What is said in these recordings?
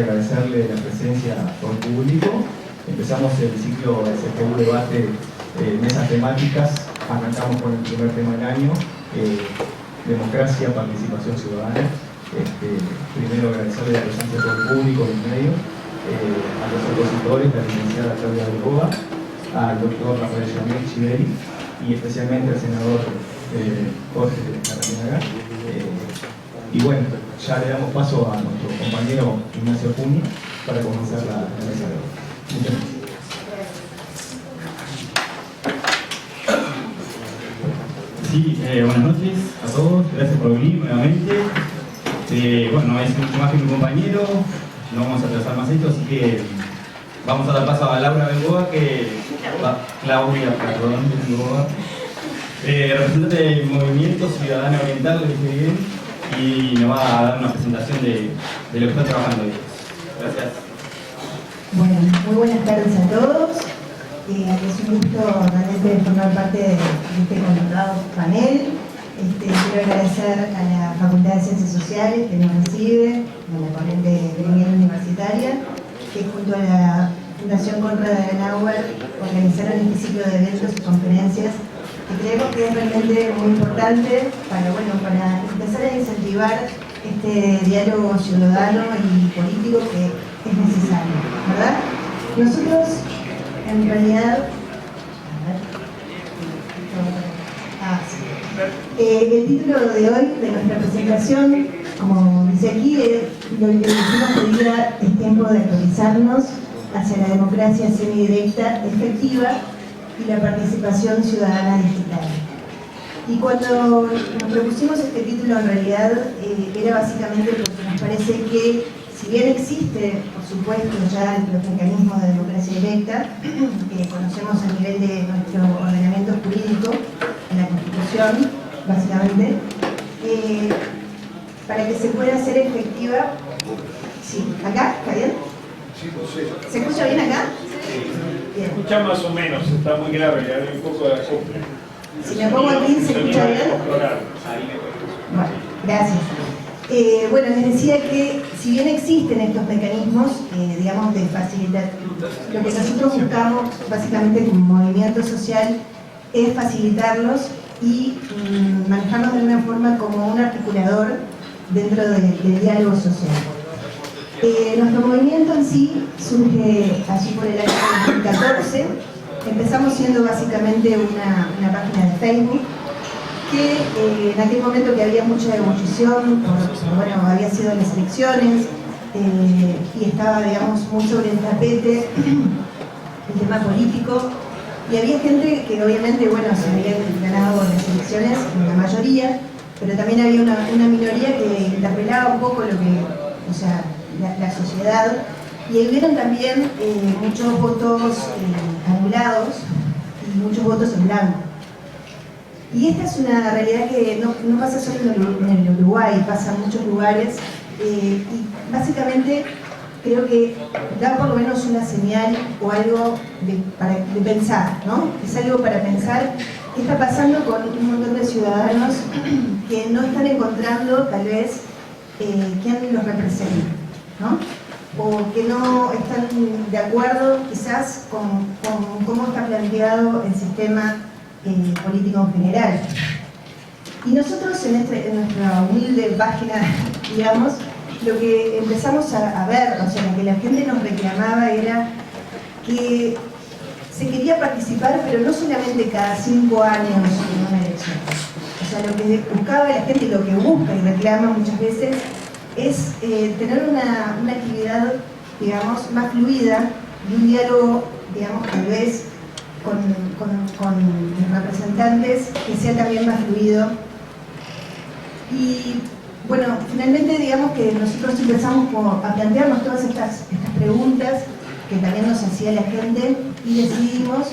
Agradecerle la presencia por público. Empezamos el ciclo de SPU Debate Mesas Temáticas. Arrancamos con el primer tema del año, democracia, participación ciudadana. Primero agradecerle la presencia por público en medio, a los expositores, la licenciada Claudia Belgoa, al doctor Rafael Yamil Chiveri y especialmente al senador Jorge Larrañaga. Y bueno, ya le damos paso a nuestro compañero Ignacio Puñi para comenzar la mesa de hoy. Muchas gracias. Sí, buenas noches a todos, gracias por venir nuevamente. Bueno, es mucho más que mi compañero, no vamos a atrasar más esto, así que vamos a dar paso a Laura Belgoa, Claudia Belgoa, representante del Movimiento Ciudadano Oriental, lo dije bien, y nos va a dar una presentación de lo que está trabajando hoy. Gracias. Bueno, muy buenas tardes a todos. Es un gusto realmente formar parte de este convocado panel. Quiero agradecer a la Facultad de Ciencias Sociales que nos recibe, a la corriente gremial universitaria, que junto a la Fundación Konrad Adenauer organizaron este ciclo de eventos y conferencias que creemos que es realmente muy importante para empezar a incentivar este diálogo ciudadano y político que es necesario, ¿verdad? Nosotros, en realidad, el título de hoy de nuestra presentación, como dice aquí, lo que decimos que día es tiempo de actualizarnos hacia la democracia semidirecta, efectiva y la participación ciudadana digital. Y cuando nos propusimos este título, en realidad era básicamente porque nos parece que, si bien existe, por supuesto, ya los mecanismos de democracia directa que conocemos a nivel de nuestro ordenamiento jurídico, en la Constitución, básicamente, para que se pueda hacer efectiva. Sí, ¿acá? ¿Está bien? Sí, no sé. ¿Se escucha bien acá? Se escucha más o menos, está muy grave, hay un poco de acople. Si me pongo aquí, ¿se escucha bien? Bueno, gracias. Bueno, les decía que si bien existen estos mecanismos, digamos, de facilitar, lo que nosotros buscamos básicamente como movimiento social es facilitarlos y manejarlos de una forma como un articulador dentro del diálogo social. Nuestro movimiento en sí surge allí por el año 2014. Empezamos siendo básicamente una página de Facebook que en aquel momento que había mucha ebullición, había sido las elecciones y estaba, digamos, muy sobre el tapete el tema político, y había gente que obviamente, se habían ganado las elecciones, la mayoría, pero también había una minoría que interpelaba un poco lo que, la sociedad, y hubieron también muchos votos anulados y muchos votos en blanco. Y esta es una realidad que no pasa solo en el Uruguay, pasa en muchos lugares, y básicamente creo que da por lo menos una señal o algo de pensar, ¿no? Es algo para pensar qué está pasando con un montón de ciudadanos que no están encontrando tal vez quién los representa, ¿no? O que no están de acuerdo quizás con cómo está planteado el sistema político en general. Y nosotros en nuestra humilde página, digamos, lo que empezamos a ver, lo que la gente nos reclamaba era que se quería participar, pero no solamente cada 5 años en una elección. Lo que buscaba la gente, lo que busca y reclama muchas veces, es tener una actividad, digamos, más fluida y un diálogo, digamos, tal vez con los representantes que sea también más fluido. Y bueno, finalmente digamos que nosotros empezamos a plantearnos todas estas preguntas que también nos hacía la gente, y decidimos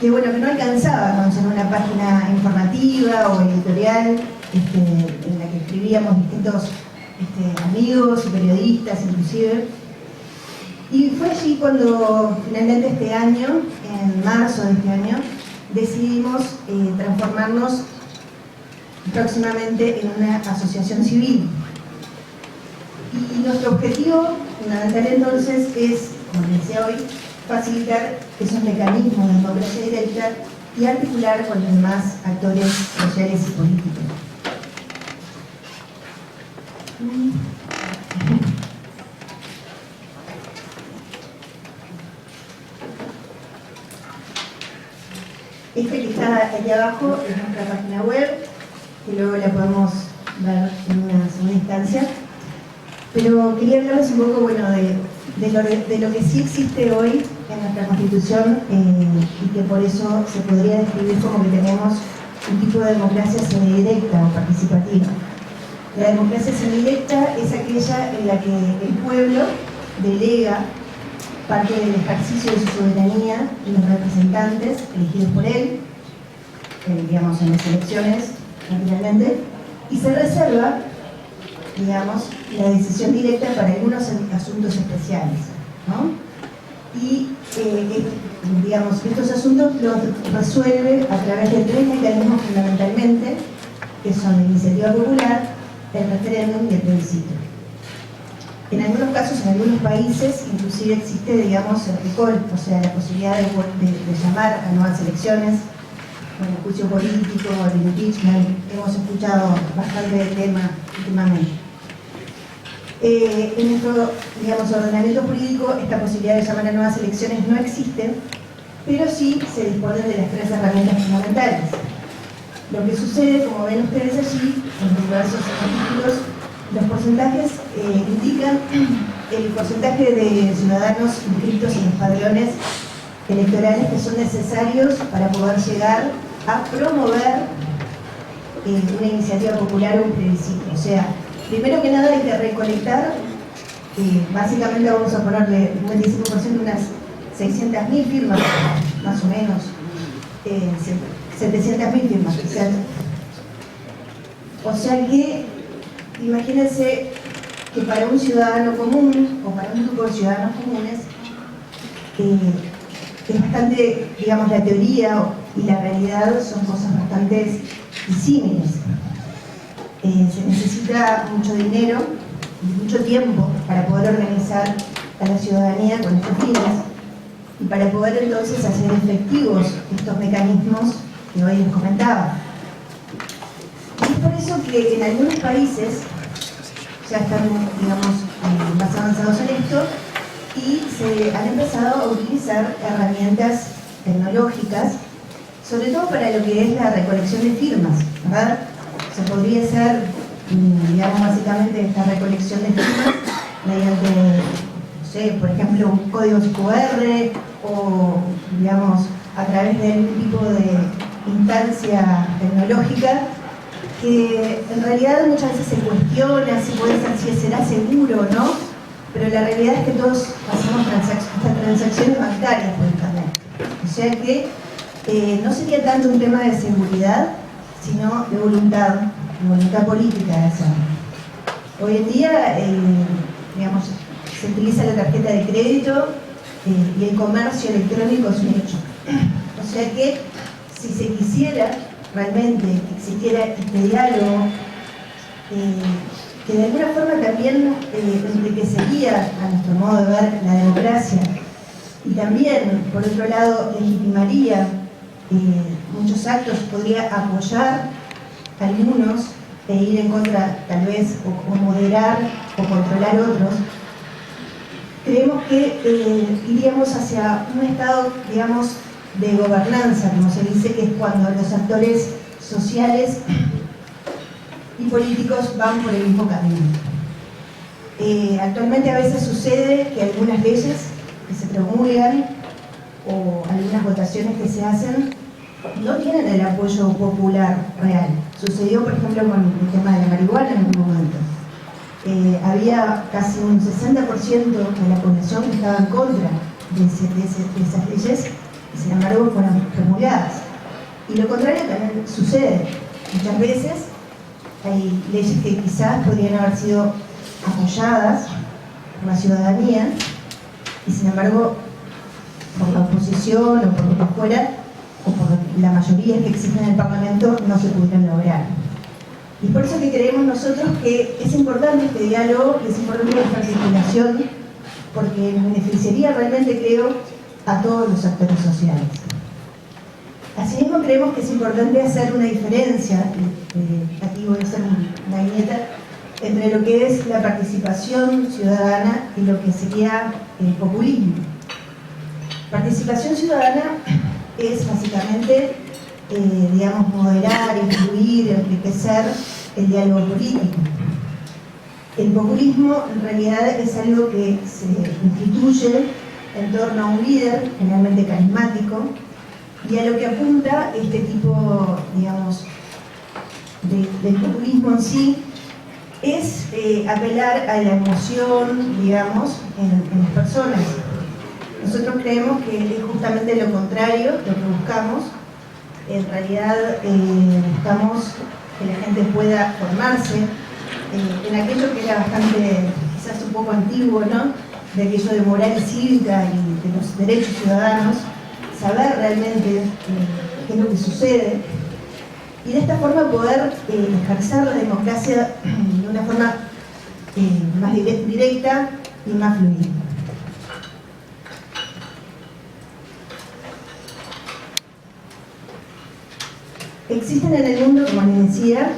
que no alcanzaba con ser una página informativa o editorial en la que escribíamos distintos amigos y periodistas inclusive. Y fue allí cuando finalmente este año, en marzo de este año, decidimos transformarnos próximamente en una asociación civil. Y nuestro objetivo fundamental entonces es, como les decía hoy, facilitar esos mecanismos de democracia directa y articular con los demás actores sociales y políticos. Esta que está ahí abajo es nuestra página web, que luego la podemos ver en una segunda instancia. Pero quería hablarles un poco, bueno, de lo que sí existe hoy en nuestra Constitución y que por eso se podría describir como que tenemos un tipo de democracia semidirecta o participativa. La democracia semidirecta es aquella en la que el pueblo delega parte del ejercicio de su soberanía y los representantes elegidos por él, digamos en las elecciones, naturalmente, y se reserva, digamos, la decisión directa para algunos asuntos especiales, ¿no? Y, digamos, estos asuntos los resuelve a través de tres mecanismos fundamentalmente, que son la iniciativa popular, el referéndum y el plebiscito. En algunos casos, en algunos países, inclusive existe, digamos, el recall, o sea, la posibilidad de llamar a nuevas elecciones, con el juicio político, el impeachment. Hemos escuchado bastante del tema últimamente. En nuestro, digamos, ordenamiento jurídico, esta posibilidad de llamar a nuevas elecciones no existe, pero sí se disponen de las tres herramientas fundamentales. Lo que sucede, como ven ustedes allí, en los diversos artículos, los porcentajes indican el porcentaje de ciudadanos inscritos en los padrones electorales que son necesarios para poder llegar a promover una iniciativa popular o un plebiscito. O sea, primero que nada hay que recolectar, básicamente vamos a ponerle un 25%, unas 600.000 firmas, más o menos, 700.000 firmas. O sea que imagínense que para un ciudadano común o para un grupo de ciudadanos comunes es bastante, digamos, la teoría y la realidad son cosas bastante disímiles. Se necesita mucho dinero y mucho tiempo para poder organizar a la ciudadanía con estos fines y para poder entonces hacer efectivos estos mecanismos que hoy les comentaba. Y es por eso que en algunos países ya están, digamos, más avanzados en esto y se han empezado a utilizar herramientas tecnológicas, sobre todo para lo que es la recolección de firmas, ¿verdad? Se podría hacer, digamos, básicamente esta recolección de firmas mediante, no sé, por ejemplo, un código QR o, digamos, a través de algún tipo de instancia tecnológica que en realidad muchas veces se cuestiona si puede ser, si será seguro o no, pero la realidad es que todos hacemos transacciones bancarias por internet. O sea que no sería tanto un tema de seguridad, sino de voluntad política de hacerlo. Hoy en día, digamos, se utiliza la tarjeta de crédito y el comercio electrónico es un hecho. O sea que si se quisiera realmente que existiera este diálogo, que de alguna forma también enriquecería a nuestro modo de ver la democracia y también, por otro lado, legitimaría muchos actos, podría apoyar a algunos e ir en contra, tal vez, o moderar o controlar otros. Creemos que iríamos hacia un estado, digamos, de gobernanza, como se dice, que es cuando los actores sociales y políticos van por el mismo camino. Actualmente a veces sucede que algunas leyes que se promulgan o algunas votaciones que se hacen no tienen el apoyo popular real. Sucedió, por ejemplo, con el tema de la marihuana en algún momento. Había casi un 60% de la población que estaba en contra de esas leyes y sin embargo fueron promulgadas. Y lo contrario también sucede. Muchas veces hay leyes que quizás podrían haber sido apoyadas por la ciudadanía y sin embargo por la oposición o por lo que fuera o por la mayoría que existen en el Parlamento no se pudieron lograr. Y por eso que creemos nosotros que es importante este diálogo, que es importante esta articulación porque nos beneficiaría realmente, creo, a todos los actores sociales. Asimismo, creemos que es importante hacer una diferencia, aquí voy a hacer una viñeta, entre lo que es la participación ciudadana y lo que sería el populismo. Participación ciudadana es básicamente, digamos, moderar, influir, enriquecer el diálogo político. El populismo en realidad es algo que se instituye en torno a un líder, generalmente carismático, y a lo que apunta este tipo, digamos, del populismo en sí es apelar a la emoción, digamos, en las personas. Nosotros creemos que es justamente lo contrario, lo que buscamos. En realidad buscamos que la gente pueda formarse en aquello que era bastante, quizás un poco antiguo, ¿no? De aquello de moral cívica y de los derechos ciudadanos, saber realmente qué es lo que sucede y de esta forma poder ejercer la democracia de una forma más directa y más fluida. Existen en el mundo, como les decía,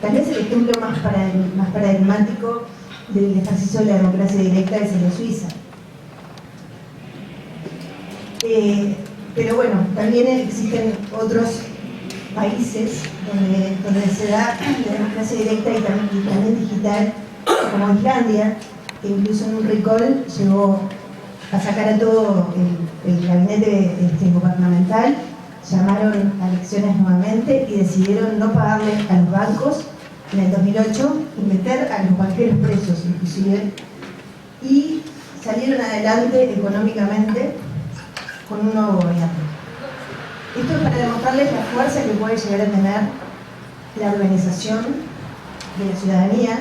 tal vez el ejemplo más paradigmático del ejercicio de la democracia directa es el de Suiza. Pero bueno, también existen otros países donde se da la democracia directa y también digital, como Islandia, que incluso en un recall llegó a sacar a todo el gabinete gubernamental, llamaron a elecciones nuevamente y decidieron no pagarle a los bancos en el 2008 y meter a los banqueros presos inclusive, y salieron adelante económicamente con un nuevo gobierno. Esto es para demostrarles la fuerza que puede llegar a tener la organización de la ciudadanía,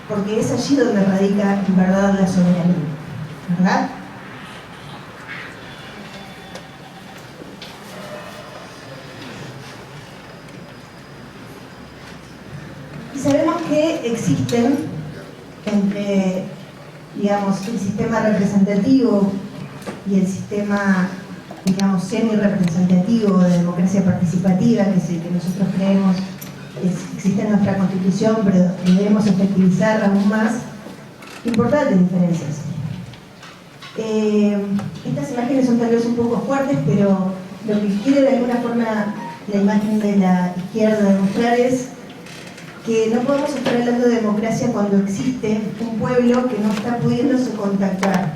porque es allí donde radica en verdad la soberanía, ¿verdad? Y sabemos que existen entre, digamos, el sistema representativo y el sistema, digamos, semi-representativo de democracia participativa, que es el que nosotros creemos existe en nuestra Constitución, pero debemos efectivizar aún más, importantes diferencias. Estas imágenes son tal vez un poco fuertes, pero lo que quiere de alguna forma la imagen de la izquierda demostrar es que no podemos estar hablando de democracia cuando existe un pueblo que no está pudiéndose contactar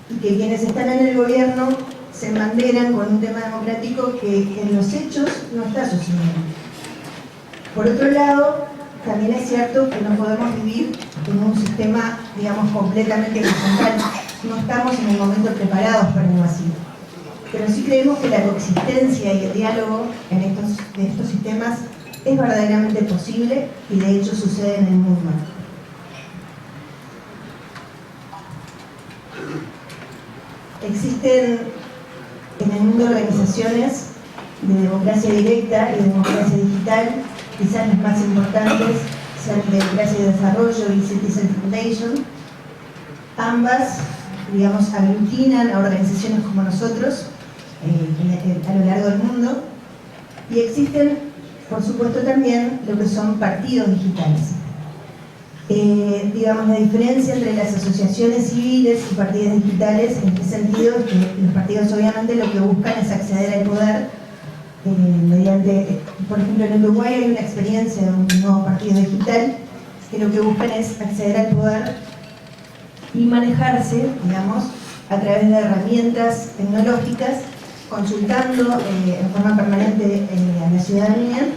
y que quienes están en el gobierno se embanderan con un tema democrático que en los hechos no está sucediendo. Por otro lado, también es cierto que no podemos vivir en un sistema, digamos, completamente horizontal. No estamos en el momento preparados para algo así. Pero sí creemos que la coexistencia y el diálogo de estos sistemas es verdaderamente posible y de hecho sucede en el mundo. Existen en el mundo organizaciones de democracia directa y de democracia digital, quizás las más importantes sean Democracia y Desarrollo y Citizen Foundation. Ambas, digamos, aglutinan a organizaciones como nosotros a lo largo del mundo, y existen, por supuesto, también lo que son partidos digitales. Digamos, la diferencia entre las asociaciones civiles y partidos digitales en este sentido es que los partidos obviamente lo que buscan es acceder al poder mediante, por ejemplo, en Uruguay hay una experiencia de un nuevo partido digital que lo que buscan es acceder al poder y manejarse, digamos, a través de herramientas tecnológicas, consultando en forma permanente a la ciudadanía.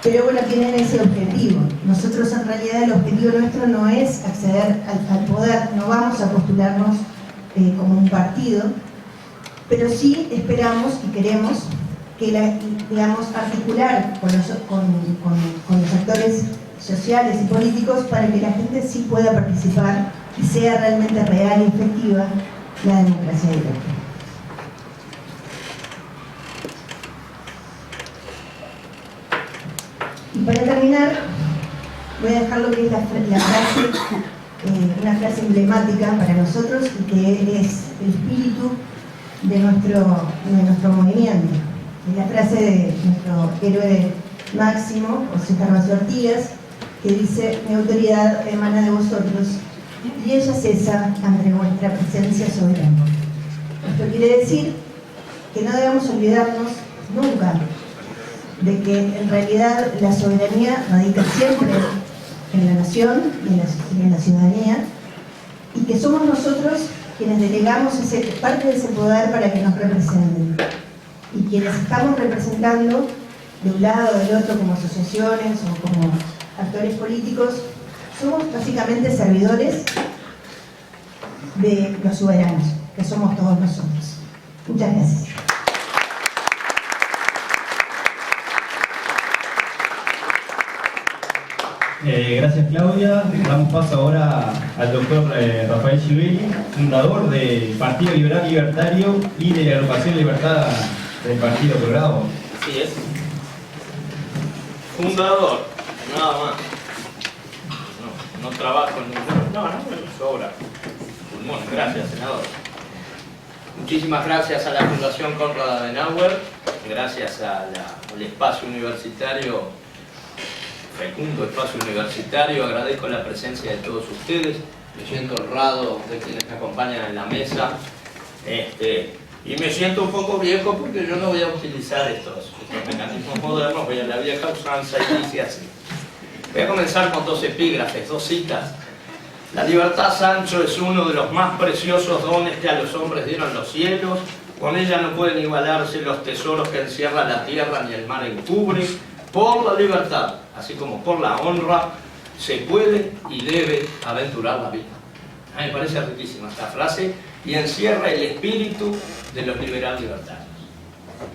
Pero bueno, tienen ese objetivo. Nosotros en realidad el objetivo nuestro no es acceder al poder, no vamos a postularnos como un partido, pero sí esperamos y queremos que digamos, articular con los actores sociales y políticos para que la gente sí pueda participar y sea realmente real y efectiva la democracia directa. Y para terminar, voy a dejar lo que es la frase una frase emblemática para nosotros y que es el espíritu de nuestro movimiento. Es la frase de nuestro héroe máximo, José Carlos Ortigas, que dice: mi autoridad emana de vosotros y ella cesa ante vuestra presencia soberana. Esto quiere decir que no debemos olvidarnos nunca de que en realidad la soberanía radica siempre en la nación y en la ciudadanía, y que somos nosotros quienes delegamos parte de ese poder para que nos representen. Y quienes estamos representando de un lado o del otro como asociaciones o como actores políticos, somos básicamente servidores de los soberanos, que somos todos nosotros. Muchas gracias. Gracias, Claudia. Damos paso ahora al doctor Rafael Givelli, fundador del Partido Liberal Libertario y de la Agrupación Libertad del Partido Colorado. Así es. Fundador, nada más. No trabajo en ningún... No, me sobra. Pulmón, gracias, senador. Muchísimas gracias a la Fundación Konrad Adenauer, gracias al espacio universitario, fecundo espacio universitario. Agradezco la presencia de todos ustedes, me siento honrado de quienes me acompañan en la mesa, y me siento un poco viejo porque yo no voy a utilizar estos mecanismos modernos, voy a la vieja usanza y dice así. Voy a comenzar con dos epígrafes, dos citas. La libertad, Sancho, es uno de los más preciosos dones que a los hombres dieron los cielos. Con ella no pueden igualarse los tesoros que encierra la tierra ni el mar encubre. Por la libertad, así como por la honra, se puede y debe aventurar la vida. A mí me parece riquísima esta frase y encierra el espíritu de los liberales libertarios,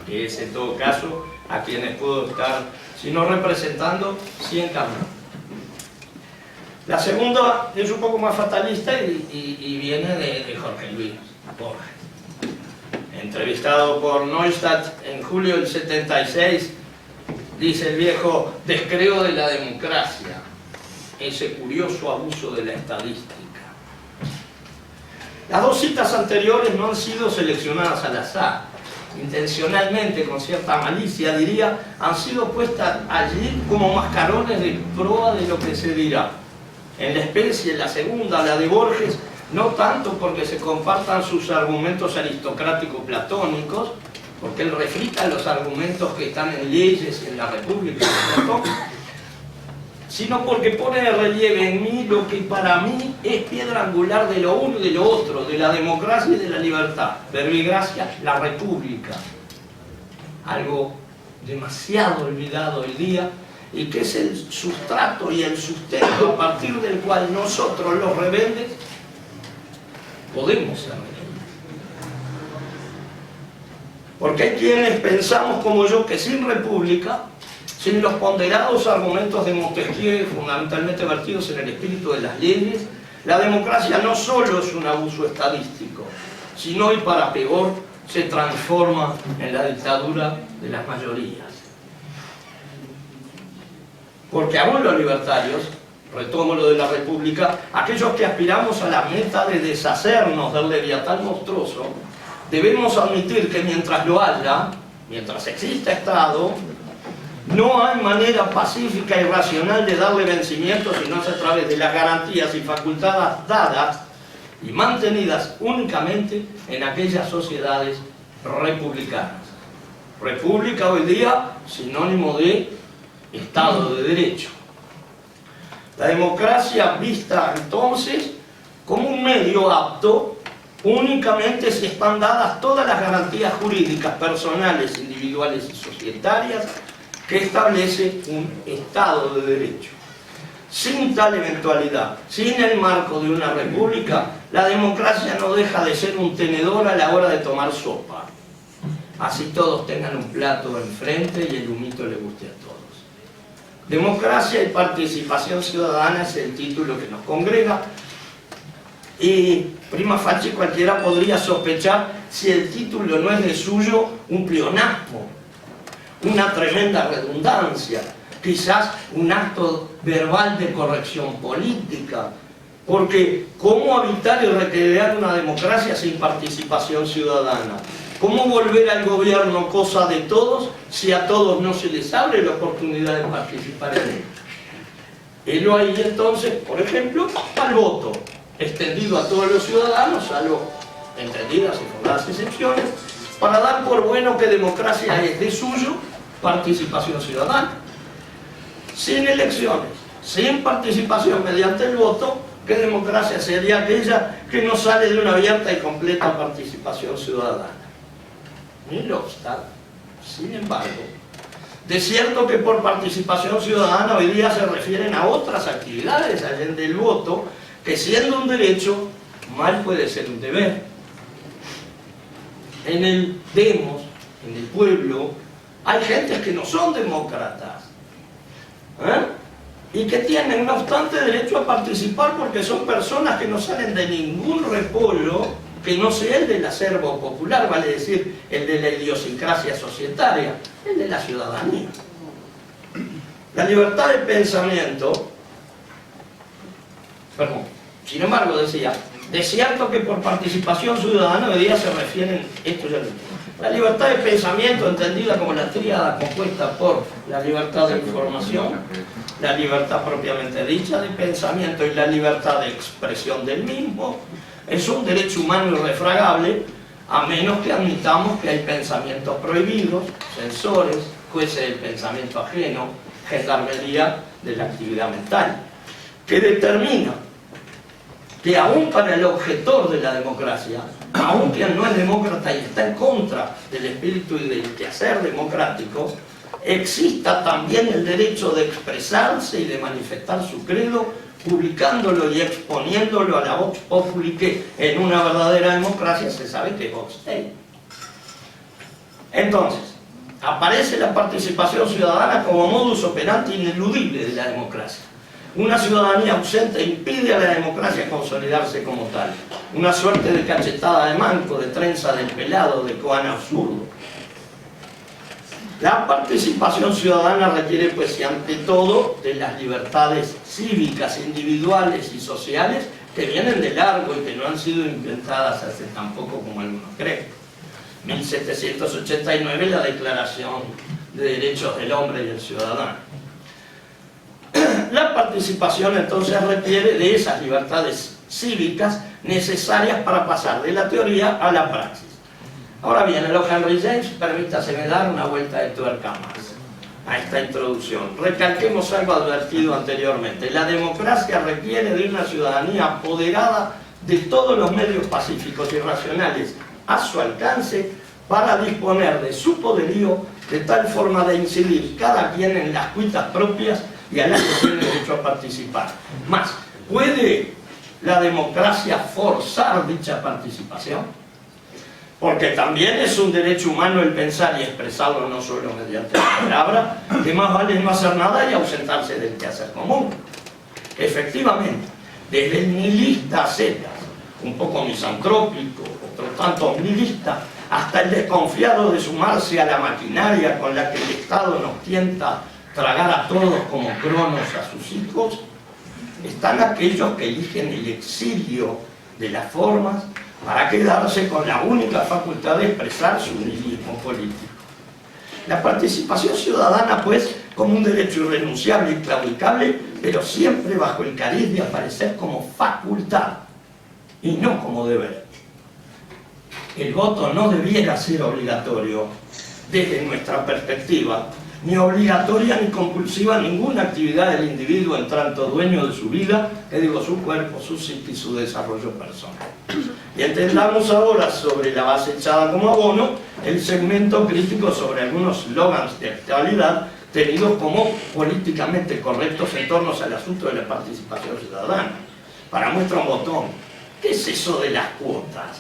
que es en todo caso a quienes puedo estar, si no representando, sí encarnando. La segunda es un poco más fatalista y viene de Jorge Luis Borges. Entrevistado por Neustadt en julio del 76, dice el viejo: descreo de la democracia, ese curioso abuso de la estadística. Las dos citas anteriores no han sido seleccionadas al azar. Intencionalmente, con cierta malicia diría, han sido puestas allí como mascarones de proa de lo que se dirá. En la especie, la segunda, la de Borges, no tanto porque se compartan sus argumentos aristocráticos platónicos, porque él refrita los argumentos que están en leyes y en la República de Platón, sino porque pone de relieve en mí lo que para mí es piedra angular de lo uno y de lo otro, de la democracia y de la libertad. Verbigracia, la República. Algo demasiado olvidado hoy día, y que es el sustrato y el sustento a partir del cual nosotros, los rebeldes, podemos ser rebeldes. Porque hay quienes pensamos como yo que sin república, sin los ponderados argumentos de Montesquieu, fundamentalmente vertidos en el espíritu de las leyes, la democracia no solo es un abuso estadístico, sino, y para peor, se transforma en la dictadura de las mayorías. Porque aún los libertarios, retomo lo de la república, aquellos que aspiramos a la meta de deshacernos del leviatán monstruoso, debemos admitir que mientras lo haya, mientras exista Estado, no hay manera pacífica y racional de darle vencimiento si no es a través de las garantías y facultades dadas y mantenidas únicamente en aquellas sociedades republicanas. República hoy día, sinónimo de Estado de Derecho. La democracia vista entonces como un medio apto únicamente si están dadas todas las garantías jurídicas personales, individuales y societarias que establece un Estado de Derecho. Sin tal eventualidad, sin el marco de una república, la democracia no deja de ser un tenedor a la hora de tomar sopa. Así todos tengan un plato enfrente y el humito le guste a todos. Democracia y participación ciudadana es el título que nos congrega, y prima facie cualquiera podría sospechar, si el título no es de suyo, un pleonasmo, una tremenda redundancia, quizás un acto verbal de corrección política, Porque ¿cómo habitar y recrear una democracia sin participación ciudadana? ¿Cómo volver al gobierno cosa de todos si a todos no se les abre la oportunidad de participar en él? Helo ahí entonces, por ejemplo, al voto, extendido a todos los ciudadanos, salvo entendidas y fundadas excepciones, para dar por bueno que democracia es de suyo participación ciudadana. Sin elecciones, sin participación mediante el voto, ¿qué democracia sería aquella que no sale de una abierta y completa participación ciudadana? Ni lo obstante, sin embargo, de cierto que por participación ciudadana hoy día se refieren a otras actividades allende el voto, que siendo un derecho, mal puede ser un deber. En el demos, en el pueblo, hay gentes que no son demócratas, y que tienen, no obstante, derecho a participar porque son personas que no salen de ningún repollo que no sea el del acervo popular, vale decir, el de la idiosincrasia societaria, el de la ciudadanía. La libertad de pensamiento, perdón, sin embargo decía, de cierto que por participación ciudadana hoy día se refieren, esto ya lo dije, la libertad de pensamiento entendida como la tríada compuesta por la libertad de información, la libertad propiamente dicha de pensamiento y la libertad de expresión del mismo, es un derecho humano irrefragable, a menos que admitamos que hay pensamientos prohibidos, censores, jueces del pensamiento ajeno, gendarmería de la actividad mental, que determina que aún para el objetor de la democracia, aún quien no es demócrata y está en contra del espíritu y del quehacer democrático, exista también el derecho de expresarse y de manifestar su credo, publicándolo y exponiéndolo a la vox populi, que en una verdadera democracia se sabe que es vox dei. Entonces, aparece la participación ciudadana como modus operandi ineludible de la democracia. Una ciudadanía ausente impide a la democracia consolidarse como tal. Una suerte de cachetada de manco, de trenza del pelado, de coana absurdo. La participación ciudadana requiere, pues, y ante todo, de las libertades cívicas, individuales y sociales que vienen de largo y que no han sido inventadas hace tan poco como algunos creen. 1789, la Declaración de Derechos del Hombre y del Ciudadano. La participación entonces requiere de esas libertades cívicas necesarias para pasar de la teoría a la praxis. Ahora bien, en lo Henry James, permítaseme dar una vuelta de tuerca más a esta introducción. Recalquemos algo advertido anteriormente. La democracia requiere de una ciudadanía apoderada de todos los medios pacíficos y racionales a su alcance para disponer de su poderío de tal forma de incidir cada quien en las cuitas propias y a las que tiene derecho a participar. Más, ¿puede la democracia forzar dicha participación? Porque también es un derecho humano el pensar y expresarlo no solo mediante la palabra, que más vale no hacer nada y ausentarse del quehacer común. Efectivamente, desde el nihilista ascetas, un poco misantrópico, otro tanto nihilista, hasta el desconfiado de sumarse a la maquinaria con la que el Estado nos tienta tragar a todos como cronos a sus hijos, están aquellos que eligen el exilio de las formas para quedarse con la única facultad de expresar su nihilismo político. La participación ciudadana, pues, como un derecho irrenunciable y claudicable, pero siempre bajo el cariz de aparecer como facultad y no como deber. El voto no debiera ser obligatorio desde nuestra perspectiva, ni obligatoria ni compulsiva ninguna actividad del individuo en tanto dueño de su vida, que digo, su cuerpo, su psique y su desarrollo personal. Y entendamos ahora, sobre la base echada como abono, el segmento crítico sobre algunos slogans de actualidad tenidos como políticamente correctos en torno al asunto de la participación ciudadana. Para muestra un botón, ¿qué es eso de las cuotas?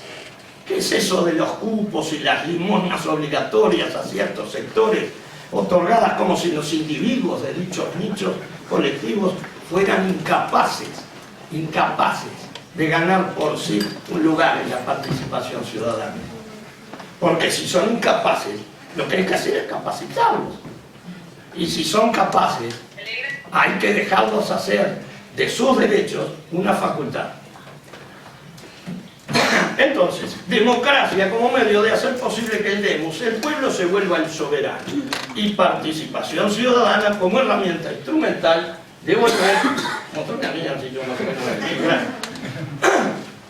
¿Qué es eso de los cupos y las limosnas obligatorias a ciertos sectores, otorgadas como si los individuos de dichos nichos colectivos fueran incapaces de ganar por sí un lugar en la participación ciudadana? Porque si son incapaces, lo que hay que hacer es capacitarlos. Y si son capaces, hay que dejarlos hacer de sus derechos una facultad. Entonces, democracia como medio de hacer posible que el pueblo se vuelva el soberano, y participación ciudadana como herramienta instrumental de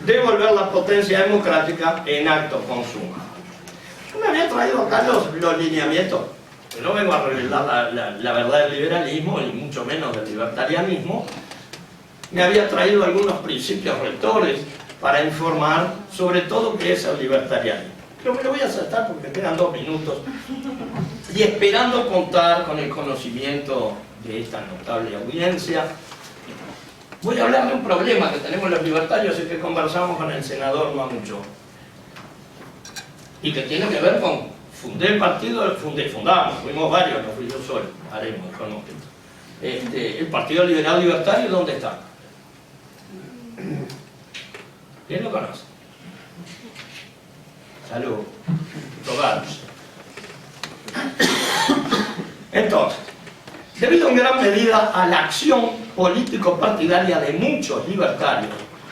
devolver la potencia democrática en acto consumado. Yo me había traído acá los lineamientos, que no vengo a revelar la verdad del liberalismo, ni mucho menos del libertarianismo. Me había traído algunos principios rectores para informar sobre todo qué es el libertarianismo. Pero me lo voy a saltar porque quedan 2 minutos, y esperando contar con el conocimiento de esta notable audiencia, voy a hablar de un problema que tenemos los libertarios y que conversamos con el senador no mucho, y que tiene que ver con fundamos, fuimos varios, no fui yo solo, haremos con el Partido Liberal Libertario. ¿Dónde está? ¿Quién lo conoce? Salud. Togados. Entonces, debido en gran medida a la acción político-partidaria de muchos libertarios,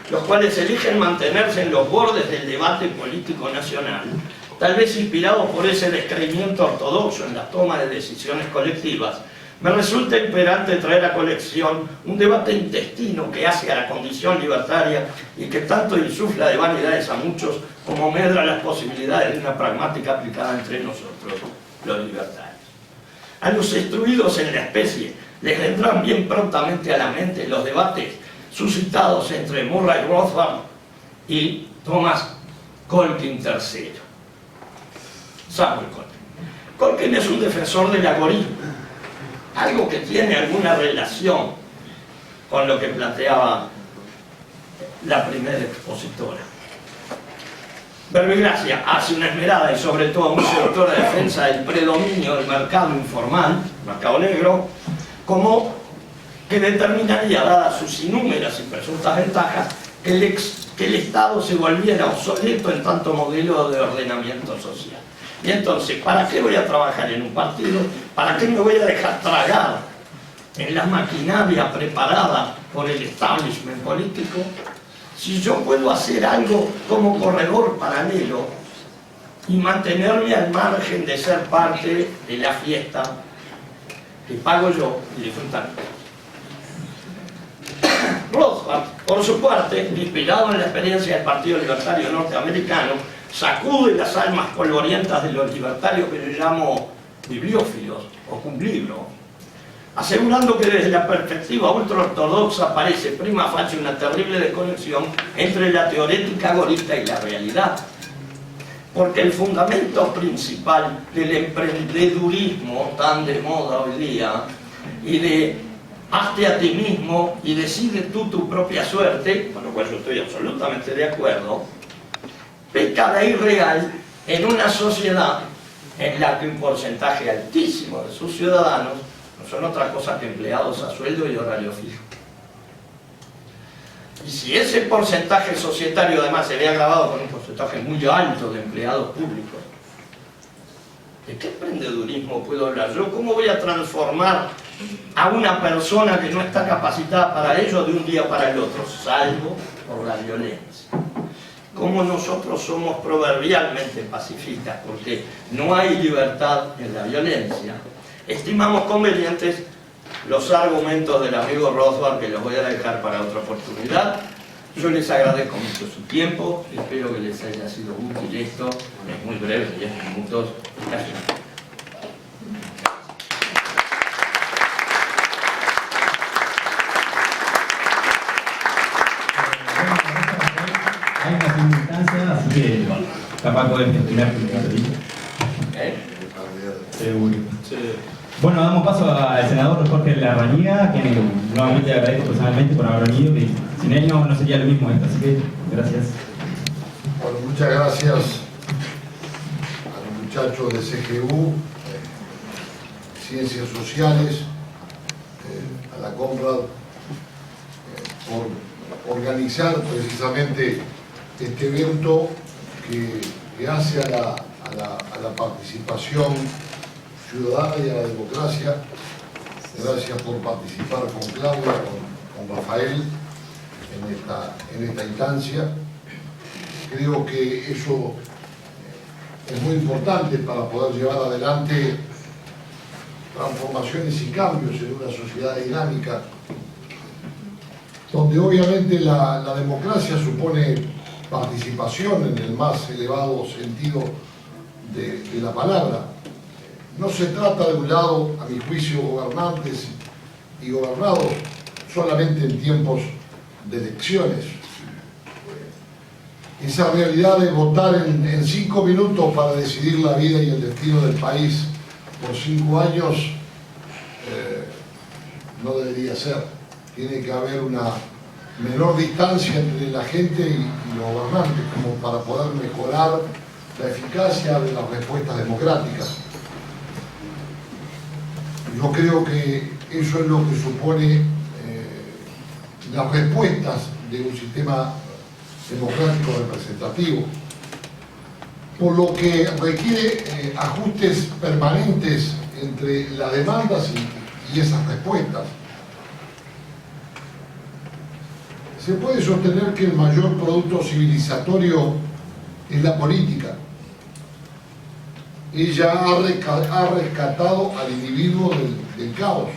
los cuales eligen mantenerse en los bordes del debate político nacional, tal vez inspirados por ese descreimiento ortodoxo en la toma de decisiones colectivas, me resulta imperante traer a colección un debate intestino que hace a la condición libertaria y que tanto insufla de vanidades a muchos como medra las posibilidades de una pragmática aplicada entre nosotros, los libertarios. A los instruidos en la especie les vendrán bien prontamente a la mente los debates suscitados entre Murray Rothbard y Thomas Colkin III. Samuel Colkin. Colkin es un defensor del agorismo, algo que tiene alguna relación con lo que planteaba la primera expositora. Verbigracia hace una esmerada y sobre todo muy seductora defensa del predominio del mercado informal, mercado negro, como que determinaría, dadas sus innúmeras y presuntas ventajas, que el Estado se volviera obsoleto en tanto modelo de ordenamiento social. Y entonces, ¿para qué voy a trabajar en un partido? ¿Para qué me voy a dejar tragar en la maquinaria preparada por el establishment político? Si yo puedo hacer algo como corredor paralelo y mantenerme al margen de ser parte de la fiesta que pago yo y disfrutar. Rothbard, por su parte, inspirado en la experiencia del Partido Libertario Norteamericano, sacude las almas polvorientas de los libertarios que yo llamo bibliófilos o cumplibros, asegurando que desde la perspectiva ultraortodoxa parece prima facie una terrible desconexión entre la teorética agorista y la realidad. Porque el fundamento principal del emprendedurismo tan de moda hoy día y de hazte a ti mismo y decide tú tu propia suerte, con lo cual yo estoy absolutamente de acuerdo, peca de irreal en una sociedad en la que un porcentaje altísimo de sus ciudadanos no son otra cosa que empleados a sueldo y horario fijo. Y si ese porcentaje societario además se ve agravado con un porcentaje muy alto de empleados públicos, ¿de qué emprendedurismo puedo hablar yo? ¿Cómo voy a transformar a una persona que no está capacitada para ello de un día para el otro, salvo por la violencia? Como nosotros somos proverbialmente pacifistas, porque no hay libertad en la violencia, estimamos convenientes los argumentos del amigo Rothbard, que los voy a dejar para otra oportunidad. Yo les agradezco mucho su tiempo, espero que les haya sido útil esto, es muy breve, 10 minutos. Gracias. Hay una segunda instancia, así que capaz podés terminar primero. Seguro. Sí. Bueno, damos paso al senador Jorge Larrañaga, que nuevamente agradezco personalmente por haber venido, que sin él no sería lo mismo esto, así que gracias. Bueno, muchas gracias a los muchachos de CGU, Ciencias Sociales, a la Conrad, por organizar precisamente este evento que hace a la participación ciudadana y a la democracia. Gracias por participar con Claudia, con Rafael en esta instancia. Creo que eso es muy importante para poder llevar adelante transformaciones y cambios en una sociedad dinámica, donde obviamente la democracia supone participación en el más elevado sentido de la palabra. No se trata de un lado, a mi juicio, gobernantes y gobernados solamente en tiempos de elecciones. Esa realidad de votar en 5 minutos para decidir la vida y el destino del país por 5 años no debería ser. Tiene que haber una menor distancia entre la gente y los gobernantes, como para poder mejorar la eficacia de las respuestas democráticas. Yo creo que eso es lo que supone las respuestas de un sistema democrático representativo, por lo que requiere ajustes permanentes entre las demandas y esas respuestas. Se puede sostener que el mayor producto civilizatorio es la política. Ella ha rescatado al individuo del caos.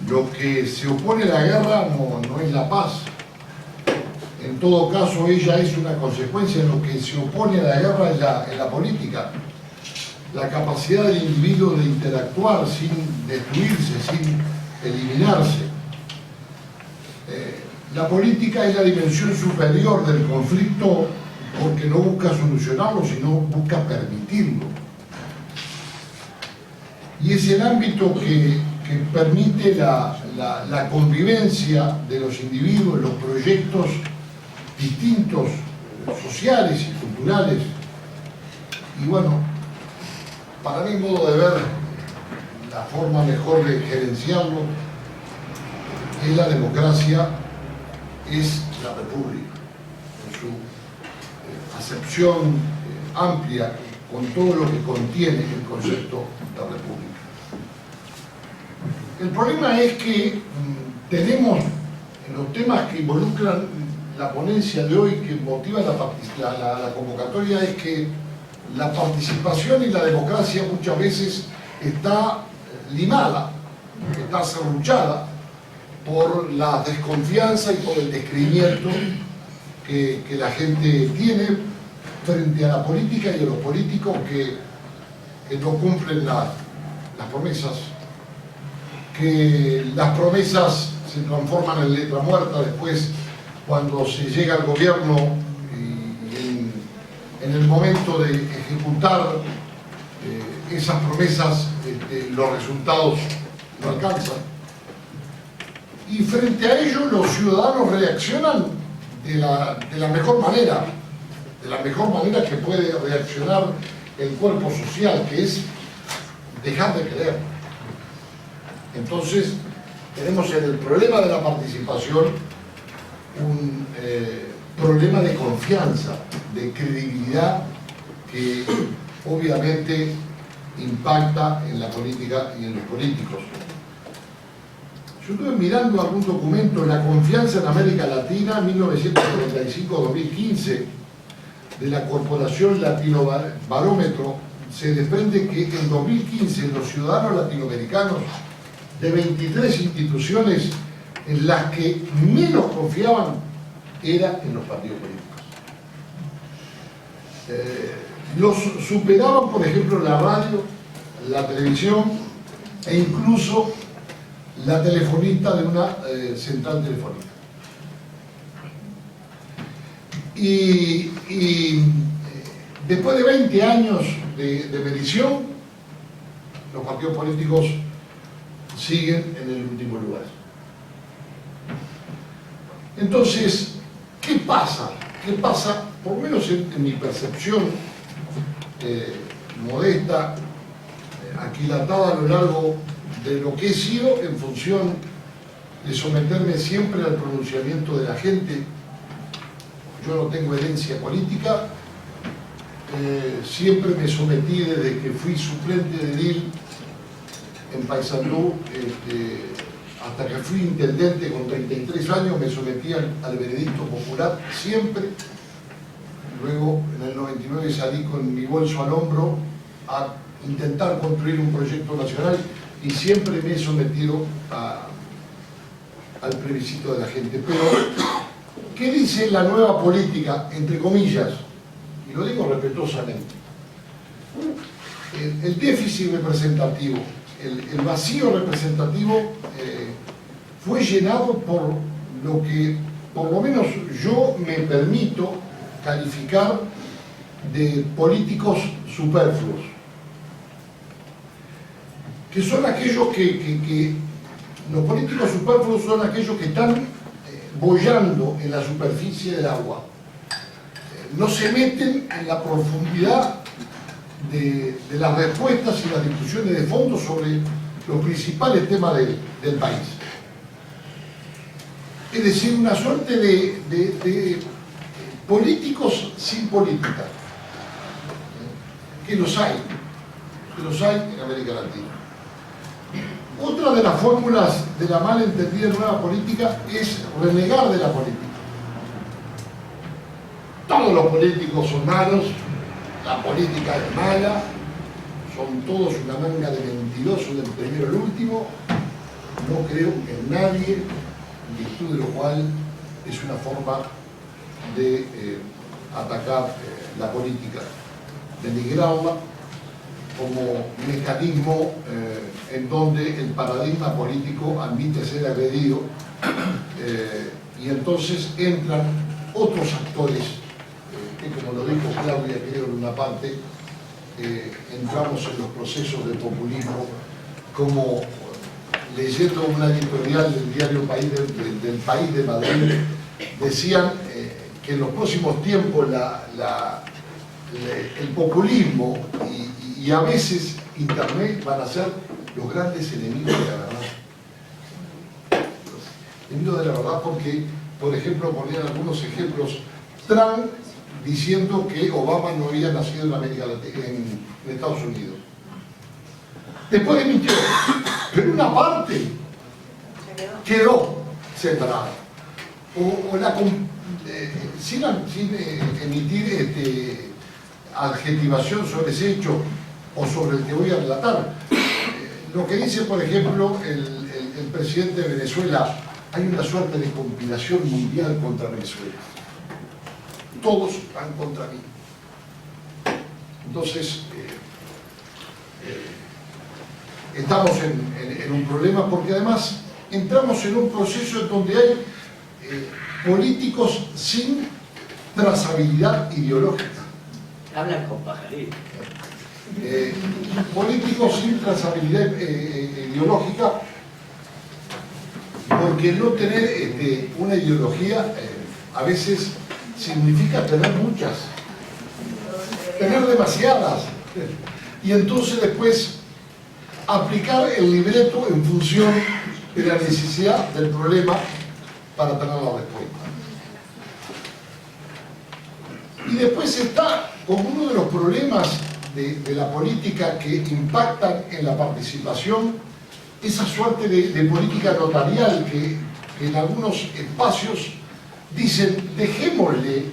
Lo que se opone a la guerra no es la paz. En todo caso, ella es una consecuencia de lo que se opone a la guerra en la política. La capacidad del individuo de interactuar sin destruirse, sin eliminarse. La política es la dimensión superior del conflicto porque no busca solucionarlo, sino busca permitirlo. Y es el ámbito que permite la convivencia de los individuos, los proyectos distintos, sociales y culturales. Y bueno, para mi modo de ver, la forma mejor de gerenciarlo es la democracia, es la república, en su acepción amplia, con todo lo que contiene el concepto de república. El problema es que tenemos en los temas que involucran la ponencia de hoy, que motiva la convocatoria, es que la participación y la democracia muchas veces está limada, está serruchada por la desconfianza y por el descreimiento que la gente tiene frente a la política y a los políticos que no cumplen las promesas, que las promesas se transforman en letra muerta después cuando se llega al gobierno y en el momento de ejecutar esas promesas los resultados no alcanzan. Y frente a ello los ciudadanos reaccionan de la mejor manera, que puede reaccionar el cuerpo social, que es dejar de creer. Entonces tenemos en el problema de la participación un problema de confianza, de credibilidad, que obviamente impacta en la política y en los políticos. Yo estuve mirando algún documento, La confianza en América Latina, 1935-2015, de la Corporación Latino Barómetro. Se desprende que en 2015 los ciudadanos latinoamericanos de 23 instituciones en las que menos confiaban era en los partidos políticos. Los superaban, por ejemplo, la radio, la televisión e incluso la telefonista de una central telefónica. Y después de 20 años de medición, los partidos políticos siguen en el último lugar. Entonces, ¿qué pasa? ¿Qué pasa? Por lo menos en mi percepción modesta, aquilatada a lo largo de lo que he sido en función de someterme siempre al pronunciamiento de la gente. Yo no tengo herencia política, siempre me sometí desde que fui suplente de edil en Paysandú hasta que fui intendente con 33 años, me sometí al veredicto popular siempre. Luego, en el 99, salí con mi bolso al hombro a intentar construir un proyecto nacional y siempre me he sometido al plebiscito de la gente. Pero, ¿qué dice la nueva política, entre comillas? Y lo digo respetuosamente. El déficit representativo, el vacío representativo fue llenado por lo que, por lo menos yo me permito calificar de políticos superfluos, que son aquellos que los políticos superfluos son aquellos que están boyando en la superficie del agua, no se meten en la profundidad de las respuestas y las discusiones de fondo sobre los principales temas del país. Es decir, una suerte de políticos sin política, que los hay en América Latina. Otra de las fórmulas de la mal entendida nueva política es renegar de la política. Todos los políticos son malos, la política es mala, son todos una manga de mentirosos del primero al último. No creo en nadie, en virtud de lo cual es una forma de atacar la política, denigrarla como mecanismo en donde el paradigma político admite ser agredido y entonces entran otros actores que, como lo dijo Claudia, creo en una parte, entramos en los procesos del populismo, como leyendo una editorial del diario del País de Madrid, decían que en los próximos tiempos el populismo y a veces Internet van a ser los grandes enemigos de la verdad. Enemigos de la verdad porque, por ejemplo, ponían algunos ejemplos, Trump diciendo que Obama no había nacido en América Latina, en Estados Unidos. Después mintió, pero una parte quedó separada. Sin emitir adjetivación sobre ese hecho o sobre el que voy a relatar. Lo que dice, por ejemplo, el presidente de Venezuela, hay una suerte de conspiración mundial contra Venezuela. Todos van contra mí. Entonces, estamos en un problema porque además entramos en un proceso en donde hay políticos sin trazabilidad ideológica. Hablan con pajarito. Políticos sin trazabilidad ideológica, porque no tener una ideología a veces significa tener muchas, tener demasiadas, y entonces después aplicar el libreto en función de la necesidad del problema para tener la respuesta. Y después está como uno de los problemas de la política que impactan en la participación, esa suerte de política notarial que en algunos espacios dicen, dejémosle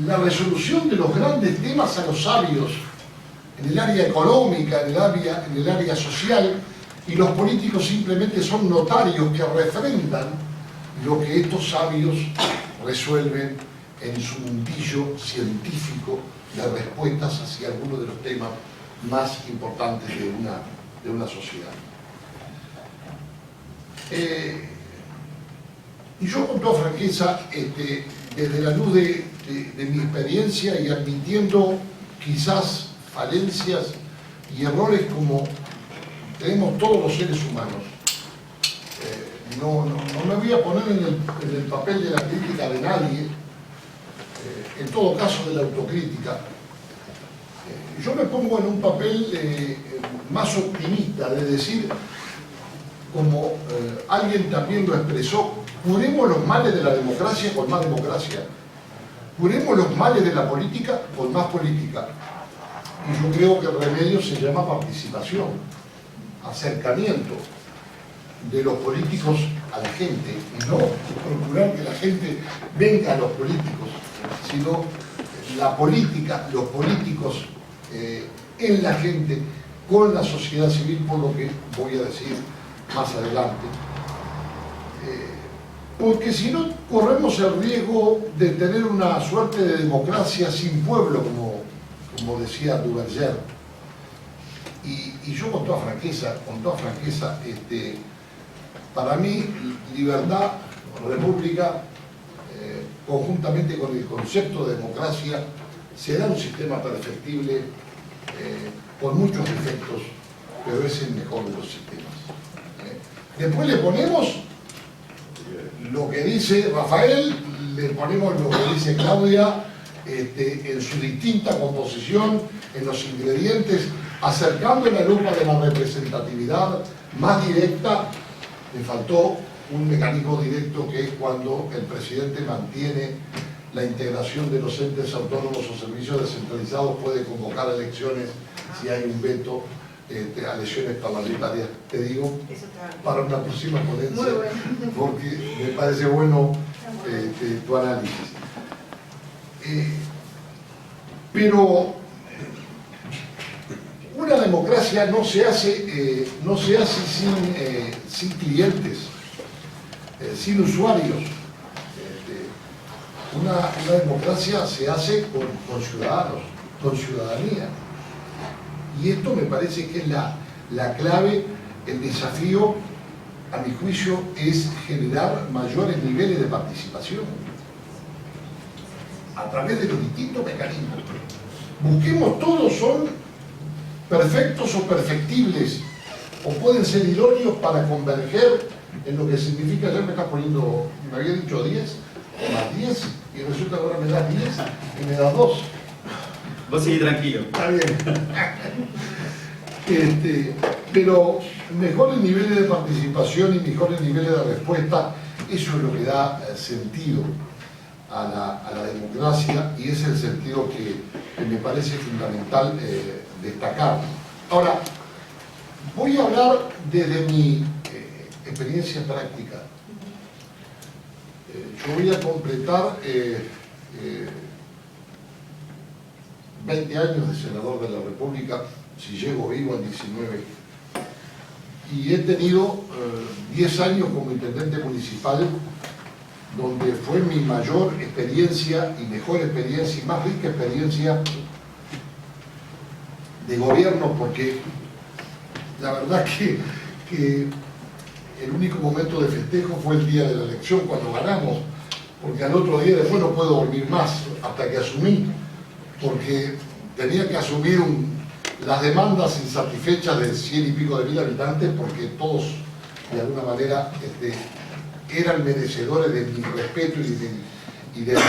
la resolución de los grandes temas a los sabios, en el área económica, en el área social, y los políticos simplemente son notarios que refrendan lo que estos sabios resuelven en su mundillo científico de respuestas hacia algunos de los temas más importantes de una sociedad. Y yo, con toda franqueza, desde la luz de mi experiencia y admitiendo quizás falencias y errores como tenemos todos los seres humanos, no me voy a poner en el papel de la crítica de nadie, en todo caso de la autocrítica. Yo me pongo en un papel más optimista, de decir, como alguien también lo expresó, curemos los males de la democracia con más democracia, curemos los males de la política con más política. Y yo creo que el remedio se llama participación, acercamiento. de los políticos a la gente, y no procurar que la gente venga a los políticos, sino la política, los políticos en la gente, con la sociedad civil, por lo que voy a decir más adelante. Porque si no, corremos el riesgo de tener una suerte de democracia sin pueblo, como decía Duverger. Y yo con toda franqueza, para mí, libertad, república, conjuntamente con el concepto de democracia, será un sistema perfectible, con muchos defectos, pero es el mejor de los sistemas. Después le ponemos lo que dice Rafael, le ponemos lo que dice Claudia, en su distinta composición, en los ingredientes, acercando la lupa de la representatividad más directa. Le faltó un mecanismo directo, que es cuando el presidente mantiene la integración de los entes autónomos o servicios descentralizados, puede convocar elecciones si hay un veto a elecciones parlamentarias. Te digo, para una próxima ponencia, porque me parece bueno tu análisis. Pero una democracia no se hace sin clientes, sin usuarios. Una democracia se hace con ciudadanos, con ciudadanía. Y esto me parece que es la clave. El desafío, a mi juicio, es generar mayores niveles de participación a través de los distintos mecanismos. Busquemos, todos son perfectos o perfectibles, o pueden ser idóneos para converger en lo que significa. Ya me estás poniendo, me había dicho 10, más 10, y resulta que ahora me das 10 y me das 2. Vos seguís tranquilo. Está bien. Pero mejores niveles de participación y mejores niveles de respuesta, eso es lo que da sentido a la democracia, y es el sentido que me parece fundamental destacar. Ahora, voy a hablar desde mi experiencia práctica. Yo voy a completar 20 años de senador de la República, si llego vivo al 19, y he tenido 10 años como intendente municipal, donde fue mi mayor experiencia y mejor experiencia y más rica experiencia de gobierno, porque la verdad que el único momento de festejo fue el día de la elección, cuando ganamos, porque al otro día después no puedo dormir más hasta que asumí, porque tenía que asumir las demandas insatisfechas de 100 y pico de mil habitantes, porque todos de alguna manera eran merecedores de mi respeto y de mi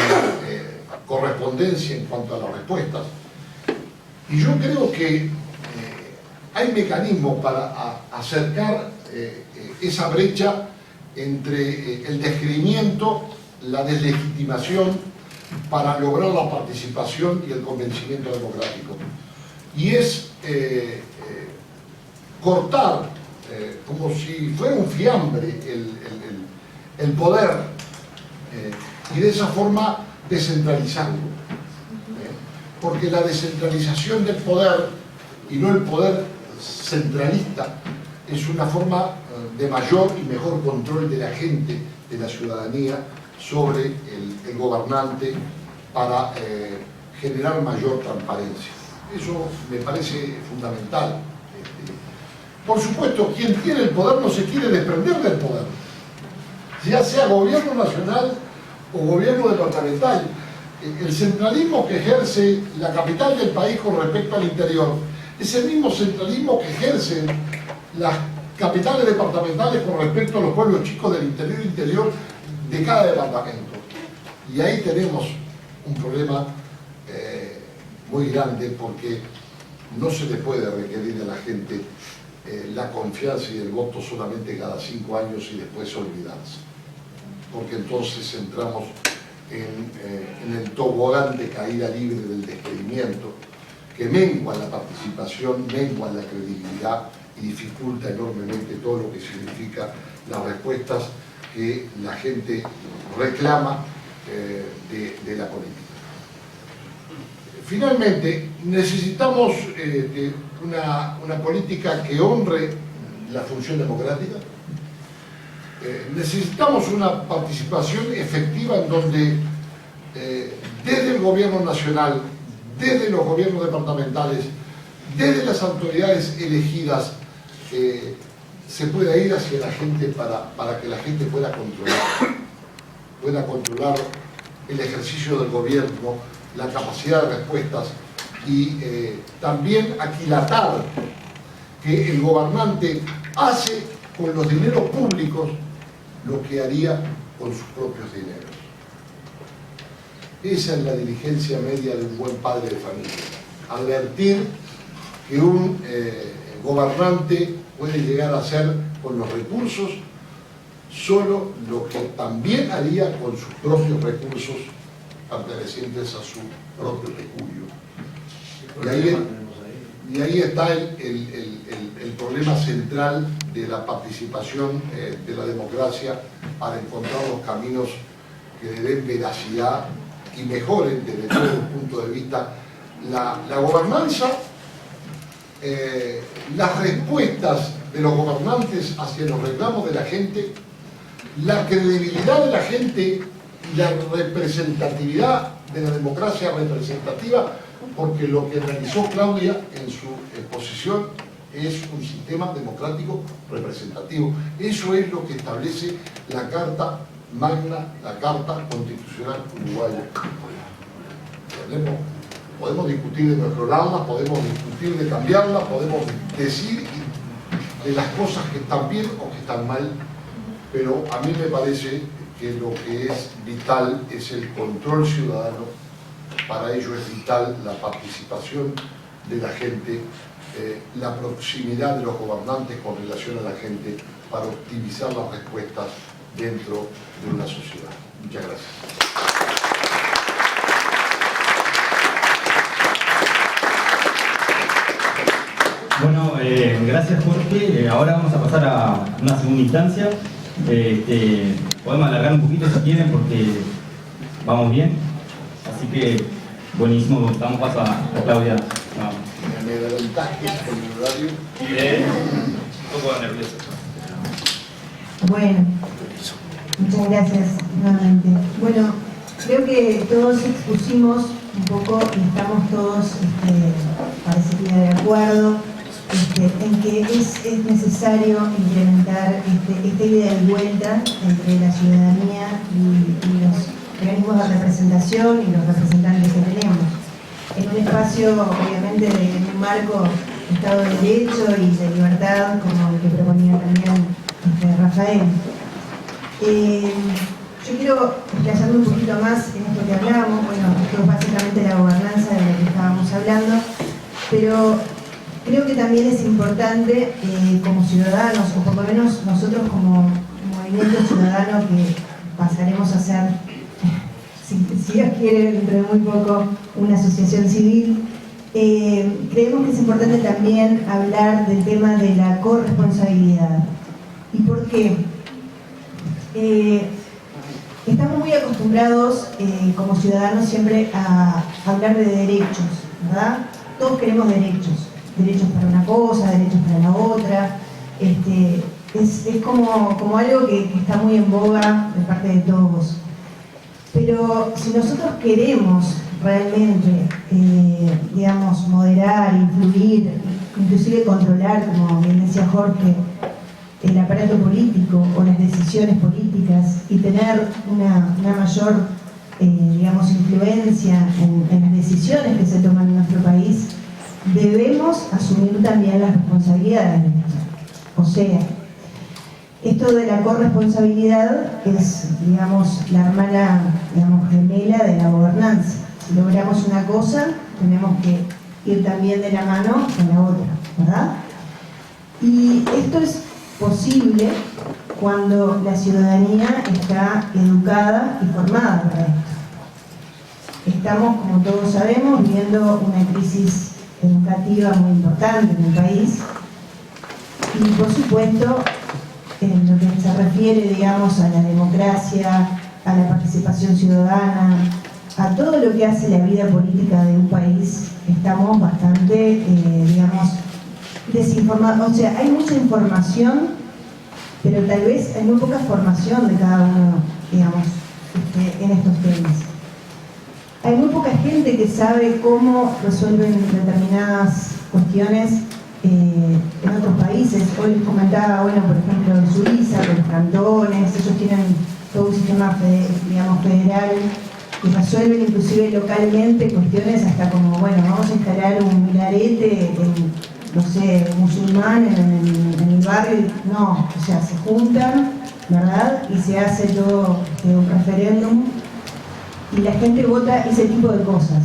correspondencia en cuanto a las respuestas. Y yo creo que hay mecanismos para acercar esa brecha entre el descreimiento, la deslegitimación, para lograr la participación y el convencimiento democrático. Y es cortar, como si fuera un fiambre, el poder, y de esa forma descentralizarlo. Porque la descentralización del poder, y no el poder centralista, es una forma de mayor y mejor control de la gente, de la ciudadanía, sobre el gobernante, para generar mayor transparencia. Eso me parece fundamental. Por supuesto, quien tiene el poder no se quiere desprender del poder, ya sea gobierno nacional o gobierno departamental. El centralismo que ejerce la capital del país con respecto al interior es el mismo centralismo que ejercen las capitales departamentales con respecto a los pueblos chicos del interior de cada departamento. Y ahí tenemos un problema muy grande, porque no se le puede requerir a la gente la confianza y el voto solamente cada 5 años y después olvidarse, porque entonces entramos en el tobogán de caída libre del descreimiento, que mengua la participación, mengua la credibilidad y dificulta enormemente todo lo que significa las respuestas que la gente reclama de la política. Finalmente, necesitamos una política que honre la función democrática. Necesitamos una participación efectiva en donde desde el gobierno nacional, desde los gobiernos departamentales, desde las autoridades elegidas, se pueda ir hacia la gente para que la gente pueda controlar el ejercicio del gobierno, la capacidad de respuestas y también aquilatar que el gobernante hace con los dineros públicos lo que haría con sus propios dineros. Esa es la diligencia media de un buen padre de familia. Advertir que un gobernante puede llegar a hacer con los recursos solo lo que también haría con sus propios recursos pertenecientes a su propio peculio. Y ahí está el problema central de la participación de la democracia para encontrar los caminos que le den veracidad y mejoren desde todo el punto de vista la gobernanza, las respuestas de los gobernantes hacia los reclamos de la gente, la credibilidad de la gente y la representatividad de la democracia representativa, porque lo que realizó Claudia en su exposición es un sistema democrático representativo. Eso es lo que establece la Carta Magna, la Carta Constitucional Uruguaya. Podemos discutir de mejorarla, podemos discutir de cambiarla, podemos decir de las cosas que están bien o que están mal, pero a mí me parece que lo que es vital es el control ciudadano. Para ello es vital la participación de la gente, la proximidad de los gobernantes con relación a la gente para optimizar las respuestas dentro de una sociedad. Muchas gracias. Bueno, gracias Jorge. Ahora vamos a pasar a una segunda instancia. Podemos alargar un poquito si quieren porque vamos bien. Así que buenísimo, damos paso a Claudia. Me adelantaste con el horario. Un poco nervioso. Bueno, muchas gracias nuevamente. Bueno, creo que todos expusimos un poco y estamos todos, parecería de acuerdo, en que es necesario implementar esta ida y vuelta entre la ciudadanía y los organismos de representación y los representantes que tenemos. En un espacio, obviamente, en un marco de Estado de Derecho y de libertad, como el que proponía también Rafael. Yo quiero explayarme un poquito más en esto que hablábamos. Bueno, esto es básicamente la gobernanza de la que estábamos hablando, pero creo que también es importante como ciudadanos, o por lo menos nosotros como movimiento ciudadano que pasaremos a ser, si Dios quiere, dentro de muy poco, una asociación civil, creemos que es importante también hablar del tema de la corresponsabilidad. ¿Y por qué? Estamos muy acostumbrados como ciudadanos siempre a hablar de derechos, ¿verdad? Todos queremos derechos. Derechos para una cosa, derechos para la otra. Es como algo que está muy en boga de parte de todos. Pero si nosotros queremos realmente, digamos, moderar, influir, inclusive controlar, como bien decía Jorge, el aparato político o las decisiones políticas y tener una mayor, digamos, influencia en las decisiones que se toman en nuestro país, debemos asumir también las responsabilidades de esto. O sea, esto de la corresponsabilidad es, digamos, la hermana, digamos, gemela de la gobernanza. Si logramos una cosa, tenemos que ir también de la mano con la otra, ¿verdad? Y esto es posible cuando la ciudadanía está educada y formada para esto. Estamos, como todos sabemos, viviendo una crisis educativa muy importante en el país Y por supuesto, en lo que se refiere, digamos, a la democracia, a la participación ciudadana, a todo lo que hace la vida política de un país, estamos bastante, digamos, desinformados. O sea, hay mucha información, pero tal vez hay muy poca formación de cada uno, digamos, en estos temas. Hay muy poca gente que sabe cómo resuelven determinadas cuestiones en otros países. Hoy les comentaba, bueno, por ejemplo, en Suiza, con los cantones, ellos tienen todo un sistema, digamos, federal, y resuelven inclusive localmente cuestiones hasta como, bueno, vamos a instalar un minarete en, no sé, musulmán en el barrio. No, o sea, se juntan, ¿verdad? Y se hace todo un referéndum y la gente vota ese tipo de cosas.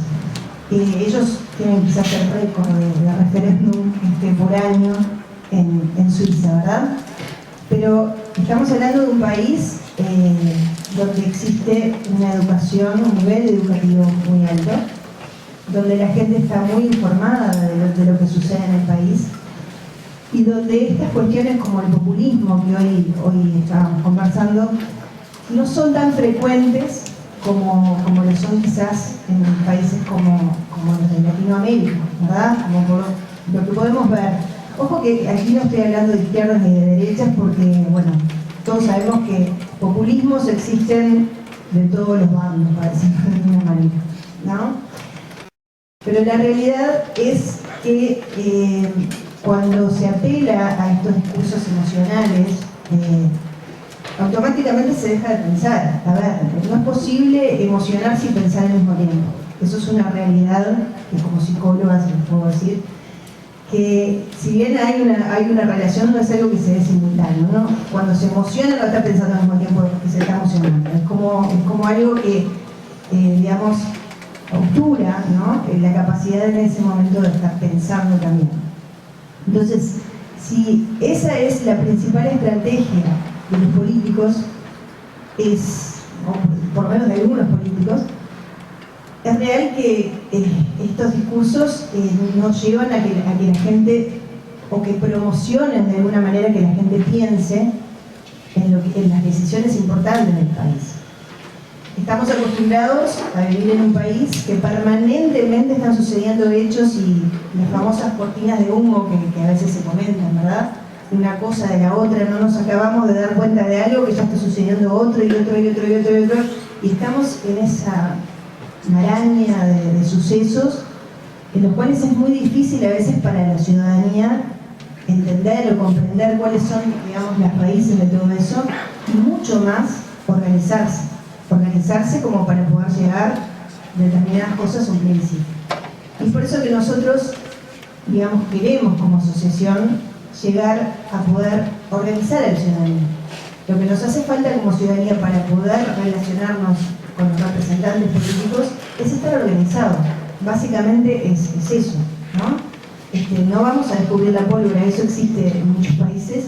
Ellos tienen quizás el récord de referéndum por año en Suiza, ¿verdad? Pero estamos hablando de un país donde existe una educación, un nivel educativo muy alto, donde la gente está muy informada de lo que sucede en el país y donde estas cuestiones como el populismo que hoy estábamos conversando no son tan frecuentes como lo son quizás en países como los de Latinoamérica, ¿verdad? Como por lo que podemos ver. Ojo que aquí no estoy hablando de izquierdas ni de derechas porque, bueno, todos sabemos que populismos existen de todos los bandos, para decirlo de alguna manera, ¿no? Pero la realidad es que cuando se apela a estos discursos emocionales, automáticamente se deja de pensar. A ver, no es posible emocionarse y pensar al mismo tiempo. Eso es una realidad que como psicóloga se les puedo decir, que si bien hay una relación, no es algo que se dé simultáneo, ¿no? Cuando se emociona no está pensando al mismo tiempo que se está emocionando. Es como algo que, digamos, obtura, ¿no? La capacidad en ese momento de estar pensando también. Entonces, si esa es la principal estrategia de los políticos, o por lo menos de algunos políticos, es real que estos discursos no llevan a que la gente, o que promocionen de alguna manera que la gente piense en las decisiones importantes del país. Estamos acostumbrados a vivir en un país que permanentemente están sucediendo hechos y las famosas cortinas de humo que a veces se comentan, ¿verdad? Una cosa de la otra, no nos acabamos de dar cuenta de algo que ya está sucediendo otro y otro y otro y otro y otro, y estamos en esa maraña de sucesos en los cuales es muy difícil a veces para la ciudadanía entender o comprender cuáles son, digamos, las raíces de todo eso, y mucho más organizarse como para poder llegar a determinadas cosas a un plebiscito. Y es por eso que nosotros, digamos, queremos como asociación llegar a poder organizar a la ciudadanía. Lo que nos hace falta como ciudadanía para poder relacionarnos con los representantes políticos es estar organizados. Básicamente es eso, ¿no? No vamos a descubrir la pólvora, eso existe en muchos países,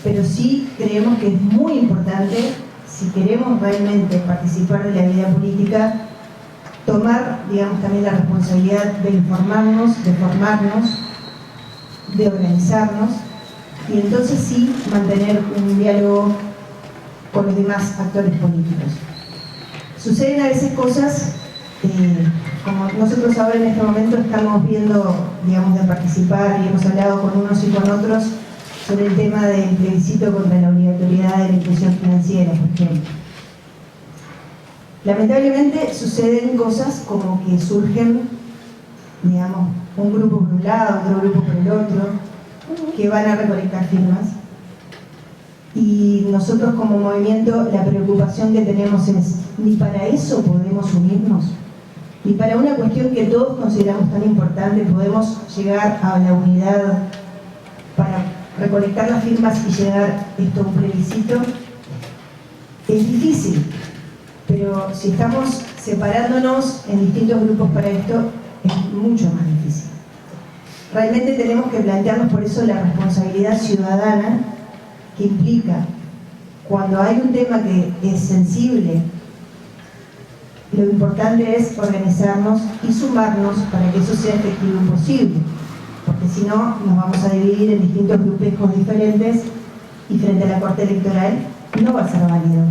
pero sí creemos que es muy importante, si queremos realmente participar de la vida política, tomar, digamos, también la responsabilidad de informarnos, de formarnos, de organizarnos, y entonces sí mantener un diálogo con los demás actores políticos. Suceden a veces cosas, como nosotros ahora en este momento estamos viendo, digamos, de participar y hemos hablado con unos y con otros sobre el tema del plebiscito contra la obligatoriedad de la inclusión financiera, por ejemplo. Lamentablemente suceden cosas como que surgen, digamos, un grupo por un lado, otro grupo por el otro, que van a recolectar firmas. Y nosotros como movimiento la preocupación que tenemos es, ni para eso podemos unirnos, ni para una cuestión que todos consideramos tan importante podemos llegar a la unidad para recolectar las firmas y llegar esto a un plebiscito. Es difícil, pero si estamos separándonos en distintos grupos para esto, es mucho más difícil. Realmente tenemos que plantearnos por eso la responsabilidad ciudadana que implica, cuando hay un tema que es sensible, lo importante es organizarnos y sumarnos para que eso sea efectivo y posible. porque si no nos vamos a dividir en distintos grupejos diferentes y frente a la Corte Electoral no va a ser válido,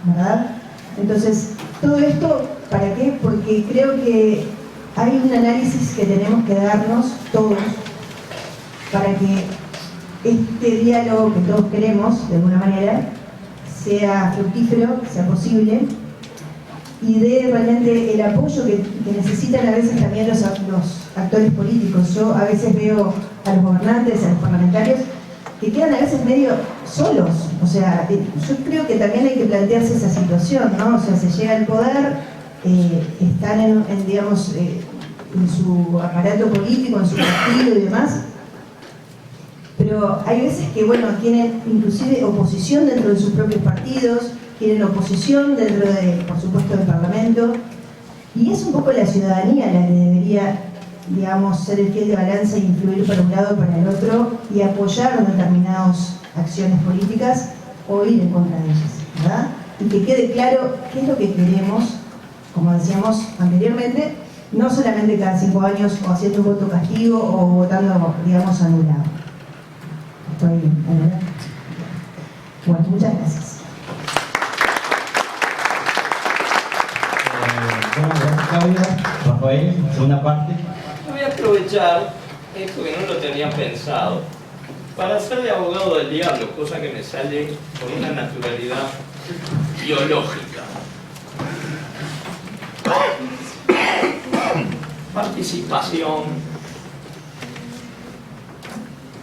¿verdad? Entonces, todo esto, ¿para qué? Porque creo que hay un análisis que tenemos que darnos todos para que este diálogo que todos queremos, de alguna manera, sea fructífero, sea posible y dé realmente el apoyo que necesitan a veces también los actores políticos. Yo a veces veo a los gobernantes, a los parlamentarios, que quedan a veces medio solos. O sea, yo creo que también hay que plantearse esa situación, ¿no? O sea, se llega al poder, están digamos, en su aparato político, en su partido y demás, pero hay veces que, bueno, tienen inclusive oposición dentro de sus propios partidos, tienen oposición dentro de, por supuesto, del Parlamento, y es un poco la ciudadanía la que debería, digamos, ser el fiel de balanza e influir para un lado o para el otro y apoyar determinadas acciones políticas o ir en contra de ellas, ¿verdad? Y que quede claro qué es lo que queremos, como decíamos anteriormente, no solamente cada 5 años o haciendo un voto castigo o votando, digamos, anulado. Estoy bien, ¿verdad? Bueno, muchas gracias. Bueno, gracias Claudia. Rafael, segunda parte. Voy a aprovechar esto que no lo tenía pensado para hacer de abogado del diablo, cosa que me sale con una naturalidad biológica. Participación.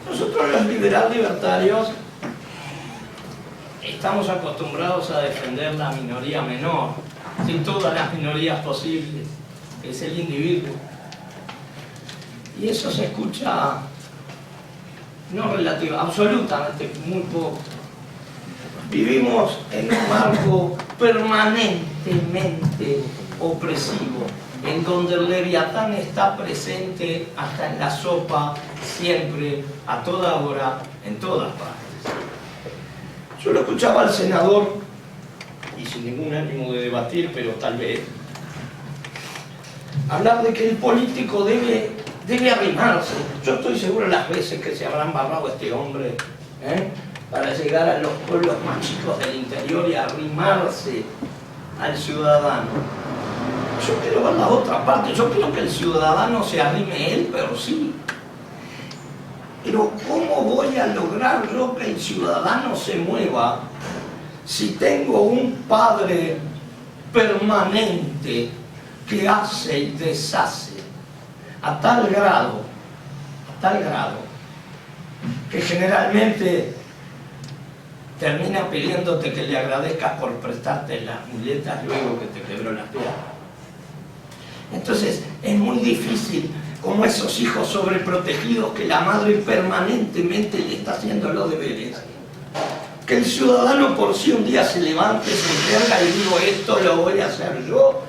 Nosotros los libertarios estamos acostumbrados a defender la minoría menor, sin todas las minorías posibles, que es el individuo. Y eso se escucha, no relativo, absolutamente muy poco. Vivimos en un marco permanentemente opresivo, en donde el leviatán está presente hasta en la sopa, siempre, a toda hora, en todas partes. Yo lo escuchaba al senador, y sin ningún ánimo de debatir, pero tal vez, hablar de que el político debe arrimarse. Yo estoy seguro las veces que se habrán barrado este hombre para llegar a los pueblos más chicos del interior y arrimarse al ciudadano. Yo quiero ver la otra parte. Yo quiero que el ciudadano se arrime él, pero sí. Pero ¿cómo voy a lograr yo que el ciudadano se mueva si tengo un padre permanente que hace y deshace a tal grado que generalmente termina pidiéndote que le agradezcas por prestarte las muletas luego que te quebró las piernas? Entonces es muy difícil, como esos hijos sobreprotegidos que la madre permanentemente le está haciendo los deberes, que el ciudadano por sí un día se levante, se encarga y digo, esto lo voy a hacer yo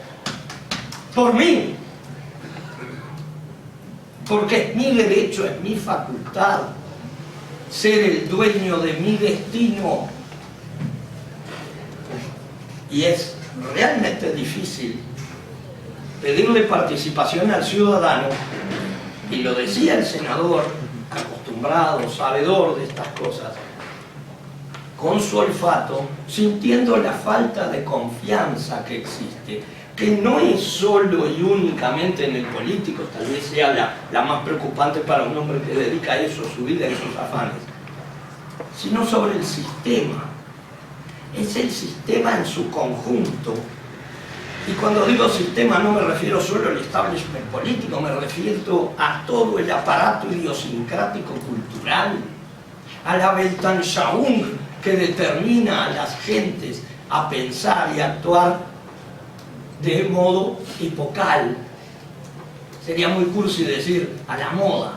por mí, porque es mi derecho, es mi facultad ser el dueño de mi destino. Y es realmente difícil pedirle participación al ciudadano, y lo decía el senador, acostumbrado, sabedor de estas cosas, con su olfato, sintiendo la falta de confianza que existe, que no es solo y únicamente en el político, tal vez sea la más preocupante para un hombre que dedica a eso su vida y sus afanes, sino sobre el sistema. Es el sistema en su conjunto. Y cuando digo sistema no me refiero solo al establishment político, me refiero a todo el aparato idiosincrático cultural, a la Weltanschauung que determina a las gentes a pensar y actuar de modo epocal. Sería muy cursi decir a la moda.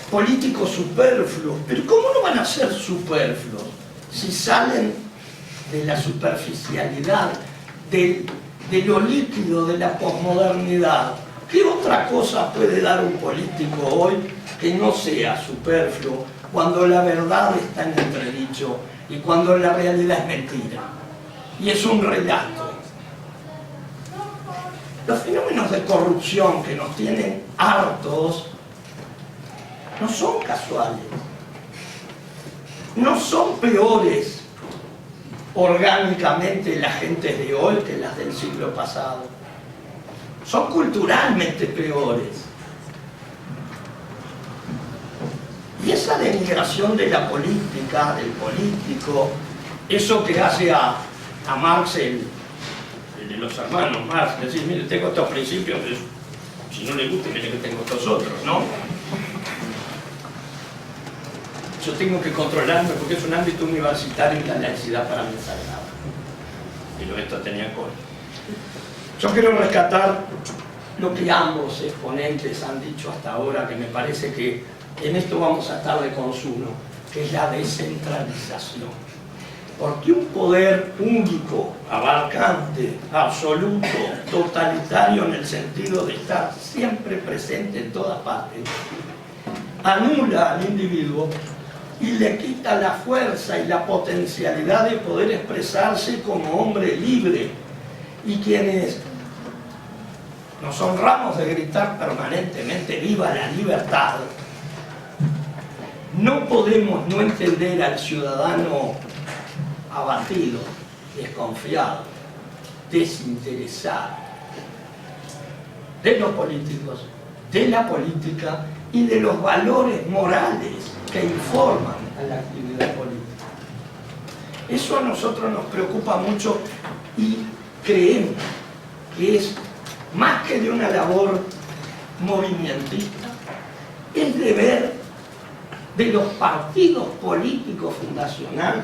Políticos superfluos, pero ¿cómo no van a ser superfluos si salen de la superficialidad, de lo líquido de la posmodernidad? ¿Qué otra cosa puede dar un político hoy que no sea superfluo cuando la verdad está en entredicho y cuando la realidad es mentira y es un relato? Los fenómenos de corrupción que nos tienen hartos no son casuales, no son peores orgánicamente las gentes de hoy que las del siglo pasado, son culturalmente peores. Y esa denigración de la política, del político, eso que hace a Marx, el de los hermanos Marx, decir, mire, tengo estos principios, si no le gusta, mire que tengo estos otros, ¿no? Yo tengo que controlarme porque es un ámbito universitario y la laicidad para mí es sagrada. Pero esto tenía cola. Yo quiero rescatar lo que ambos exponentes han dicho hasta ahora, que me parece que en esto vamos a estar de consumo, que es la descentralización. Porque un poder único, abarcante, absoluto, totalitario en el sentido de estar siempre presente en todas partes, anula al individuo y le quita la fuerza y la potencialidad de poder expresarse como hombre libre. Y quienes nos honramos de gritar permanentemente ¡viva la libertad!, no podemos no entender al ciudadano abatido, desconfiado, desinteresado de los políticos, de la política y de los valores morales que informan a la actividad política. Eso a nosotros nos preocupa mucho y creemos que es más que de una labor movimentista, es deber de los partidos políticos fundacionales,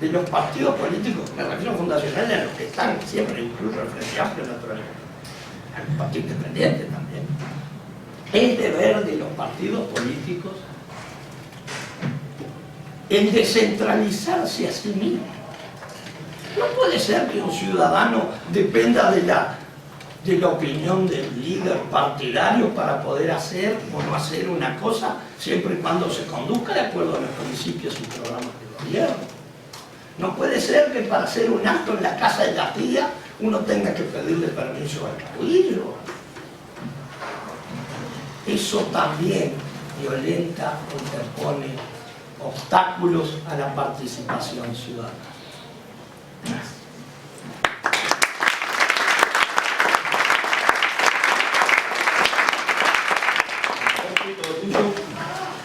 de los partidos políticos, me refiero fundacionales a los que están siempre, incluso el Frente Amplio naturalmente, a los partidos independientes también. Es deber de los partidos políticos el descentralizarse a sí mismo. No puede ser que un ciudadano dependa de la opinión del líder partidario para poder hacer o no hacer una cosa, siempre y cuando se conduzca de acuerdo a los principios y programas de gobierno. No puede ser que para hacer un acto en la casa de la tía uno tenga que pedirle permiso al caudillo. Eso también violenta o interpone obstáculos a la participación ciudadana. Gracias.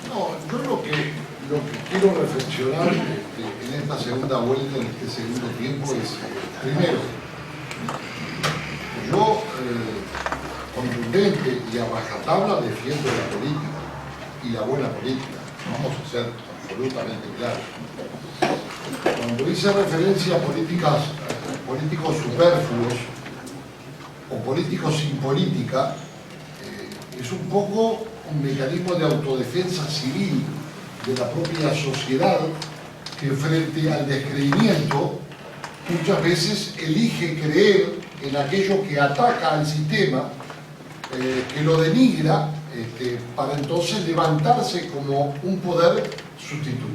No, yo lo que quiero reflexionar en esta segunda vuelta, en este segundo tiempo, es, primero, yo contundente y a rajatabla defiendo la política y la buena política, vamos a ser absolutamente claros. Cuando hice referencia a políticos superfluos o políticos sin política, es un poco un mecanismo de autodefensa civil de la propia sociedad que frente al descreimiento muchas veces elige creer en aquello que ataca al sistema, que lo denigra, para entonces levantarse como un poder sustituto.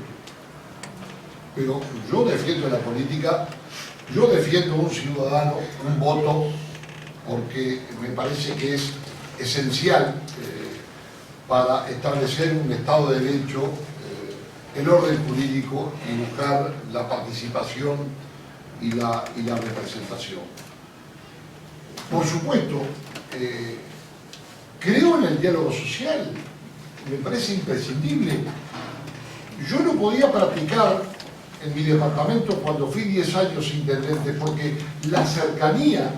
Pero yo defiendo la política, yo defiendo un ciudadano, un voto, porque me parece que es esencial para establecer un Estado de Derecho, el orden jurídico y buscar la participación y la representación. Por supuesto, creo en el diálogo social, me parece imprescindible. Yo no podía practicar en mi departamento cuando fui 10 años intendente, porque la cercanía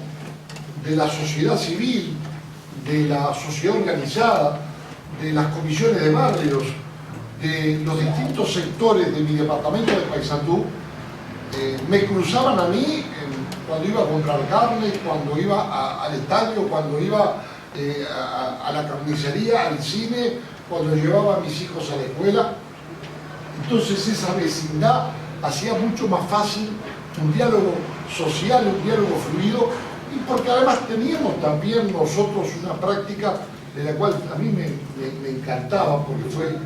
de la sociedad civil, de la sociedad organizada, de las comisiones de barrios, de los distintos sectores de mi departamento de Paysandú, me cruzaban a mí cuando iba a comprar carne, cuando iba al estadio, cuando iba a la carnicería, al cine, cuando llevaba a mis hijos a la escuela. Entonces esa vecindad hacía mucho más fácil un diálogo social, un diálogo fluido, y porque además teníamos también nosotros una práctica de la cual a mí me encantaba, porque fue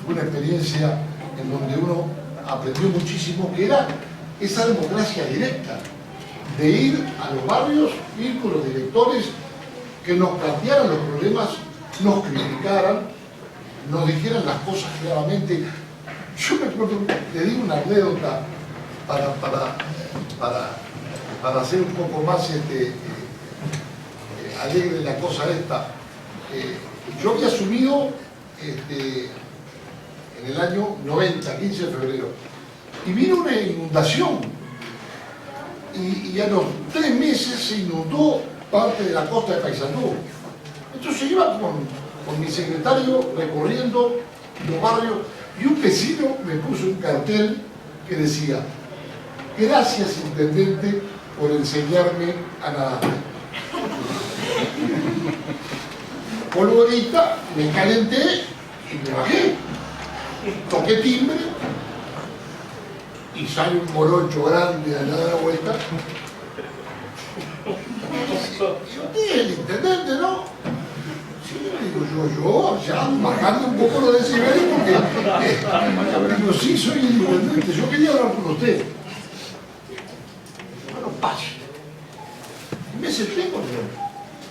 una experiencia en donde uno aprendió muchísimo, que era esa democracia directa, de ir a los barrios, ir con los directores que nos plantearan los problemas, nos criticaran, nos dijeran las cosas claramente. Yo me acuerdo, le digo una anécdota para hacer un poco más alegre la cosa esta. Yo había asumido en el año 90, 15 de febrero, y vino una inundación, y a los 3 meses se inundó parte de la costa de Paysandú. Entonces iba con mi secretario recorriendo los barrios, y un vecino me puso un cartel que decía: gracias, intendente, por enseñarme a nadar. Polvorita, me calenté y me bajé. Toqué timbre y sale un morocho grande a dar la vuelta. Y usted es el intendente, ¿no? Sí, digo yo, ya bajando un poco los decibeles porque digo, sí, soy el intendente, yo quería hablar con usted. Bueno, pase. Y me senté con él.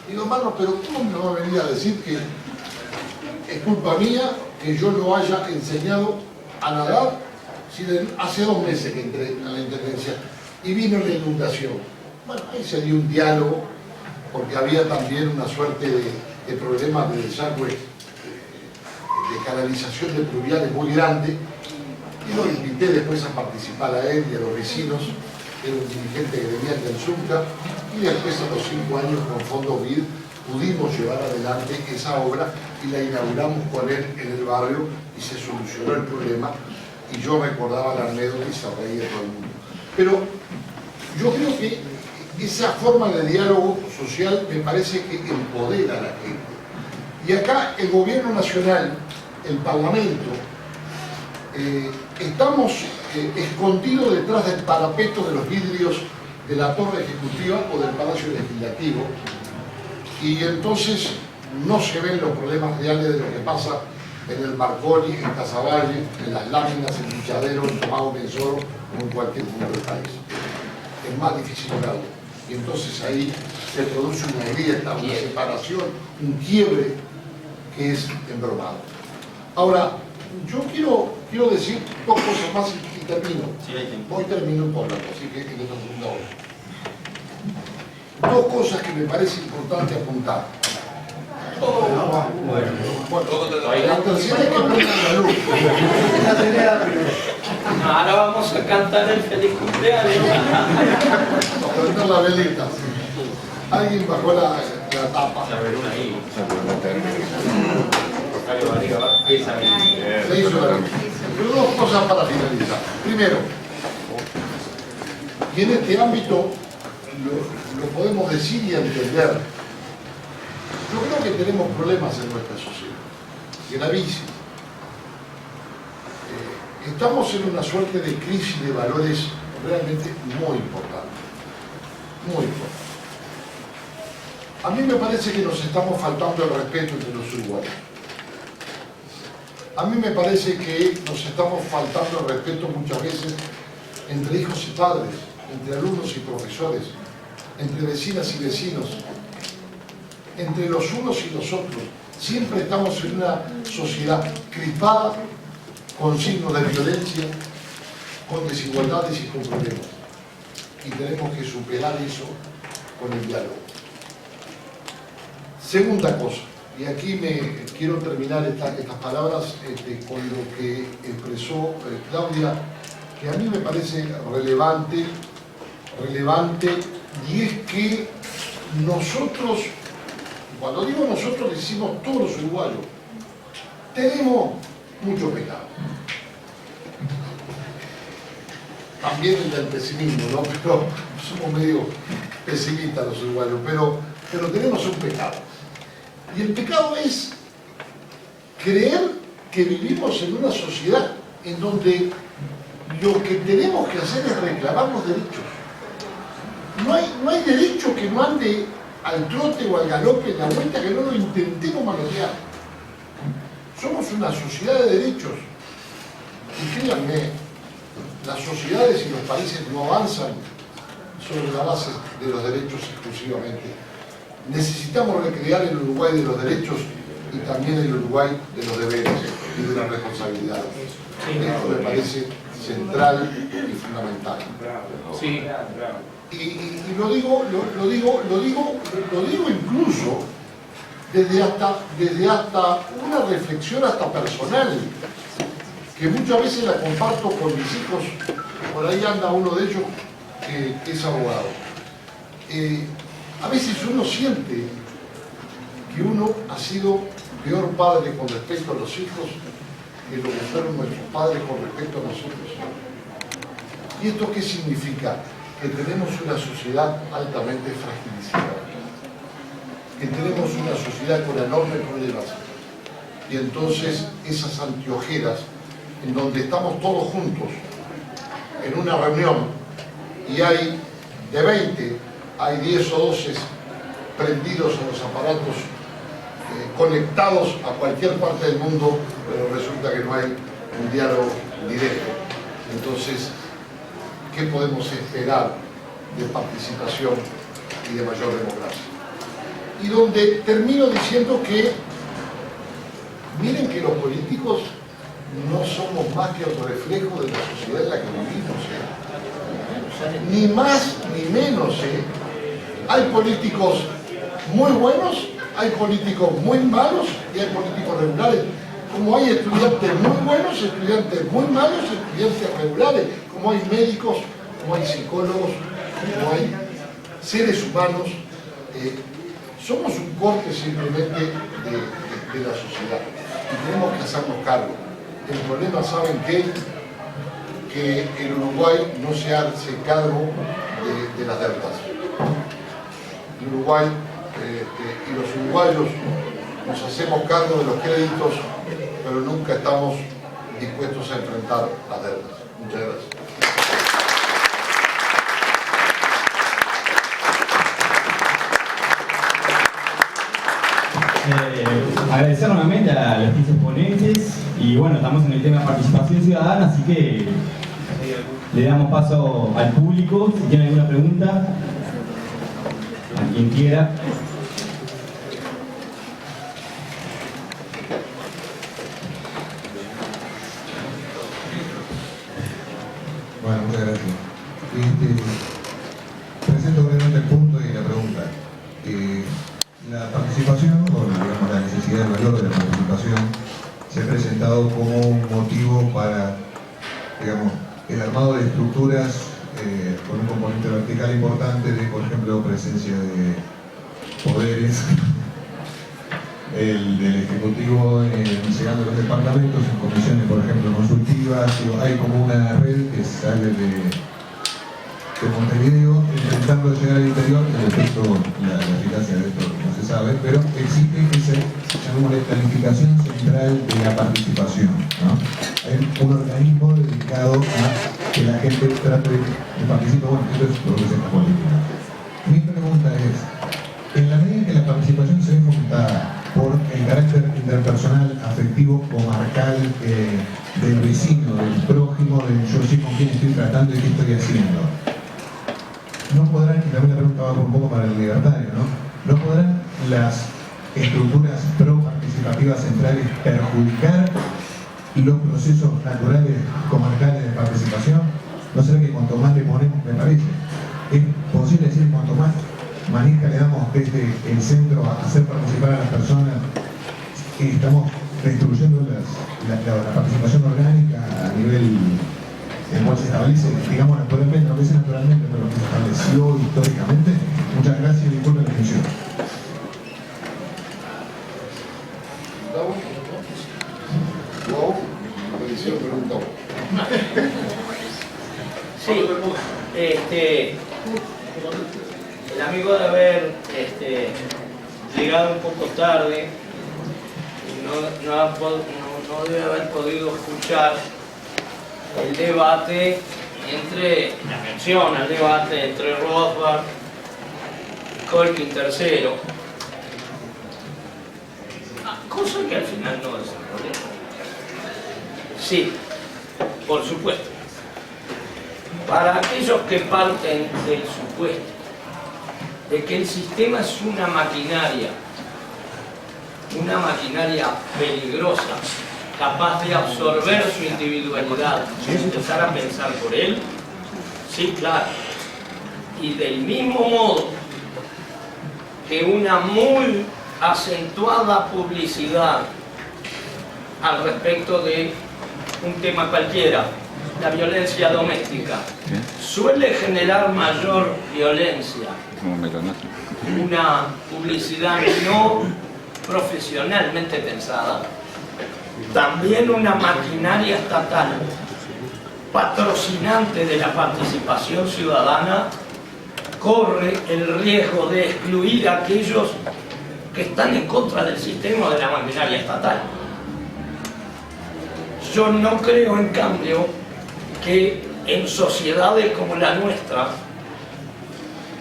Digo, hermano, pero ¿cómo me va a venir a decir que es culpa mía que yo no haya enseñado a nadar si hace 2 meses que entré a la intendencia y vino la inundación? Bueno, ahí se dio un diálogo, porque había también una suerte de problemas de desagüe, de canalización de pluviales muy grande, y lo invité después a participar a él y a los vecinos. Era un dirigente que venía del Zunca, y después a los 5 años con fondos BID pudimos llevar adelante esa obra y la inauguramos con él en el barrio y se solucionó el problema, y yo recordaba la anécdota y se reía todo el mundo. Pero yo creo que esa forma de diálogo social me parece que empodera a la gente. Y acá el gobierno nacional, el parlamento, estamos escondidos detrás del parapeto de los vidrios de la torre ejecutiva o del palacio legislativo, y entonces no se ven los problemas reales de lo que pasa en el Marconi, en Casaballe, en Las Láminas, en Pichadero, en Tomado Mensoro o en cualquier punto del país. Es más difícil verlo. Y entonces ahí se produce una grieta, una separación, un quiebre que es embromado. Ahora, yo quiero decir 2 cosas más y termino. Voy termino por la así que en esta segunda hora. 2 cosas que me parece importante apuntar. La tercera es que prendan la luz. Ahora vamos a cantar el feliz cumpleaños. Prender la velita. Alguien bajó la tapa. Se hizo la luz. Pero 2 cosas para finalizar. Primero, y en este ámbito lo podemos decir y entender. Yo creo que tenemos problemas en nuestra sociedad, gravísimos. Estamos en una suerte de crisis de valores realmente muy importante, muy importante. A mí me parece que nos estamos faltando el respeto entre los uruguayos. A mí me parece que nos estamos faltando el respeto muchas veces entre hijos y padres, entre alumnos y profesores, entre vecinas y vecinos, entre los unos y los otros. Siempre estamos en una sociedad crispada, con signos de violencia, con desigualdades y con problemas. Y tenemos que superar eso con el diálogo. Segunda cosa, y aquí me quiero terminar estas palabras con lo que expresó Claudia, que a mí me parece relevante, y es que nosotros, cuando digo nosotros, decimos todos los uruguayos, tenemos mucho pecado. También el del pesimismo, ¿no? Pero somos medio pesimistas los uruguayos, pero tenemos un pecado. Y el pecado es creer que vivimos en una sociedad en donde lo que tenemos que hacer es reclamar los derechos. No hay derecho que no ande al trote o al galope en la vuelta que no lo intentemos manotear. Somos una sociedad de derechos. Y créanme, las sociedades y los países no avanzan sobre la base de los derechos exclusivamente. necesitamos recrear el Uruguay de los derechos y también el Uruguay de los deberes y de las responsabilidades. Esto me parece central y fundamental. Sí. Y lo digo incluso desde hasta una reflexión hasta personal, que muchas veces la comparto con mis hijos. Por ahí anda uno de ellos que es abogado. A veces uno siente que uno ha sido peor padre con respecto a los hijos que lo que fueron nuestros padres con respecto a nosotros. ¿Y esto qué significa? Que tenemos una sociedad altamente fragilizada, que tenemos una sociedad con enormes problemas, y entonces esas anteojeras en donde estamos todos juntos en una reunión y hay de 20, hay 10 o 12 prendidos a los aparatos, conectados a cualquier parte del mundo, pero resulta que no hay un diálogo directo. Entonces, ¿qué podemos esperar de participación y de mayor democracia? Y donde termino diciendo que, miren que los políticos no somos más que el reflejo de la sociedad en la que vivimos, ni más ni menos. Hay políticos muy buenos, hay políticos muy malos y hay políticos regulares. Como hay estudiantes muy buenos, estudiantes muy malos, estudiantes regulares. Como hay médicos, como hay psicólogos, como hay seres humanos. Somos un corte simplemente de la sociedad y tenemos que hacernos cargo. El problema, ¿saben qué? Que el Uruguay no se hace cargo de las deudas. El Uruguay y los uruguayos nos hacemos cargo de los créditos, pero nunca estamos dispuestos a enfrentar las deudas. Muchas gracias. Agradecer nuevamente a los 15 ponentes y bueno, estamos en el tema de participación ciudadana, así que le damos paso al público. Si tienen alguna pregunta, a quien quiera. Bueno, muchas gracias. Presento brevemente el punto y la pregunta. La participación, o digamos la necesidad del valor de la participación, se ha presentado como un motivo para, digamos, el armado de estructuras con un componente vertical importante de, por ejemplo, presencia de poderes, el del Ejecutivo llegando a los departamentos, en comisiones, por ejemplo, consultivas. Hay como una red que sale de Montevideo intentando llegar al interior. En efecto, la eficacia de esto no se sabe, pero existe esa planificación central de la participación, ¿no? Hay un organismo dedicado a que la gente trate de participar. Bueno, esto es lo que es esta política. Mi pregunta es, en la medida en que la participación se ve fomentada por el carácter interpersonal, afectivo, comarcal, del vecino, del prójimo, del yo sé con quién estoy tratando y qué estoy haciendo, no podrán, y también la pregunta va un poco para el libertario, ¿no podrán las estructuras pro-participativas centrales perjudicar los procesos naturales comarcales de participación? ¿No será que cuanto más le ponemos, me parece, es posible decir cuanto más manija le damos desde el centro a hacer participar a las personas, estamos destruyendo la participación orgánica a nivel en cual se establece, digamos, naturalmente, no que sea naturalmente, pero que se estableció históricamente? Muchas gracias y disculpen la atención. Sí, el amigo debe haber llegado un poco tarde y no debe haber podido escuchar el debate la mención al debate entre Rothbard y Colkin III, cosa que al final no desarrolló. Sí, por supuesto. Para aquellos que parten del supuesto de que el sistema es una maquinaria peligrosa, capaz de absorber su individualidad y empezar a pensar por él, sí, claro. Y del mismo modo que una muy acentuada publicidad al respecto de un tema cualquiera, la violencia doméstica, suele generar mayor violencia. Una publicidad no profesionalmente pensada, también una maquinaria estatal patrocinante de la participación ciudadana corre el riesgo de excluir a aquellos que están en contra del sistema de la maquinaria estatal. Yo no creo, en cambio, que en sociedades como la nuestra,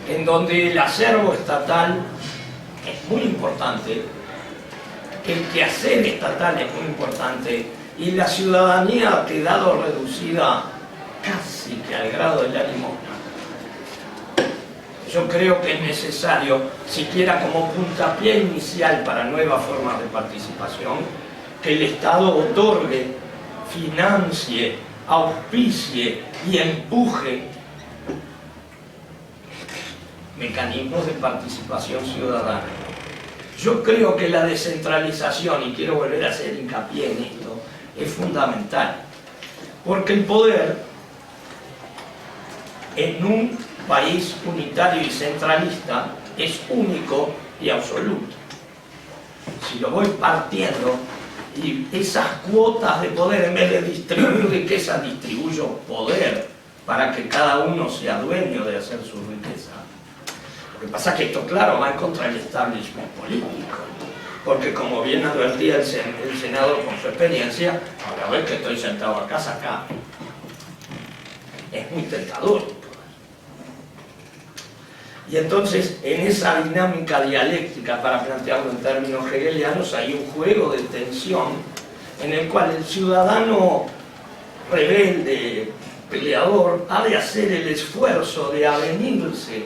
en donde el acervo estatal es muy importante, el quehacer estatal es muy importante y la ciudadanía ha quedado reducida casi que al grado de la limosna. Yo creo que es necesario, siquiera como puntapié inicial para nuevas formas de participación, que el Estado otorgue, financie, auspicie y empuje mecanismos de participación ciudadana. Yo creo que la descentralización, y quiero volver a hacer hincapié en esto, es fundamental, porque el poder en un país unitario y centralista es único y absoluto. Si lo voy partiendo y esas cuotas de poder, en vez de distribuir riqueza, distribuyo poder para que cada uno sea dueño de hacer su riqueza. Lo que pasa es que esto, claro, va en contra del establishment político, porque como bien advertía el senador con su experiencia, ahora ves que estoy sentado acá, es muy tentador. Y entonces, en esa dinámica dialéctica, para plantearlo en términos hegelianos, hay un juego de tensión en el cual el ciudadano rebelde, peleador, ha de hacer el esfuerzo de avenirse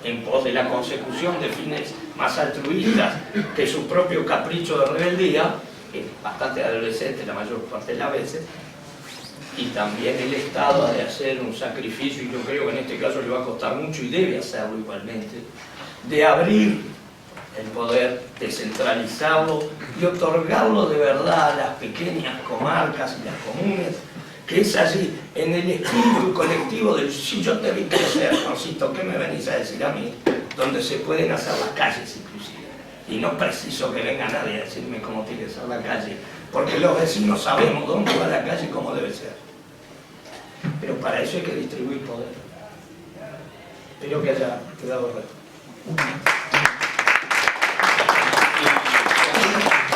en pos de la consecución de fines más altruistas que su propio capricho de rebeldía, que es bastante adolescente la mayor parte de las veces, y también el Estado ha de hacer un sacrificio, y yo creo que en este caso le va a costar mucho y debe hacerlo igualmente, de abrir el poder, descentralizarlo y otorgarlo de verdad a las pequeñas comarcas y las comunes, que es allí, en el espíritu colectivo del si yo te vi crecer, Juancito, ¿qué me venís a decir a mí? Donde se pueden hacer las calles inclusive. Y no preciso que venga nadie a decirme cómo tiene que ser la calle, porque los vecinos sabemos dónde va la calle y cómo debe ser. Pero para eso hay que distribuir poder. Espero que haya quedado claro.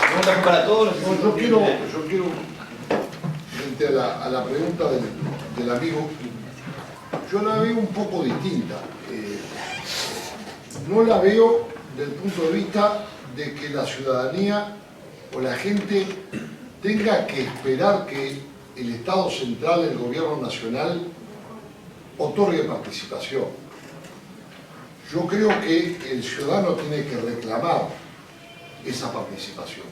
¿Preguntas para todos? Yo quiero frente a la pregunta del amigo, yo la veo un poco distinta. No la veo desde el punto de vista de que la ciudadanía o la gente tenga que esperar que el Estado central, el gobierno nacional, otorgue participación. Yo creo que el ciudadano tiene que reclamar esa participación.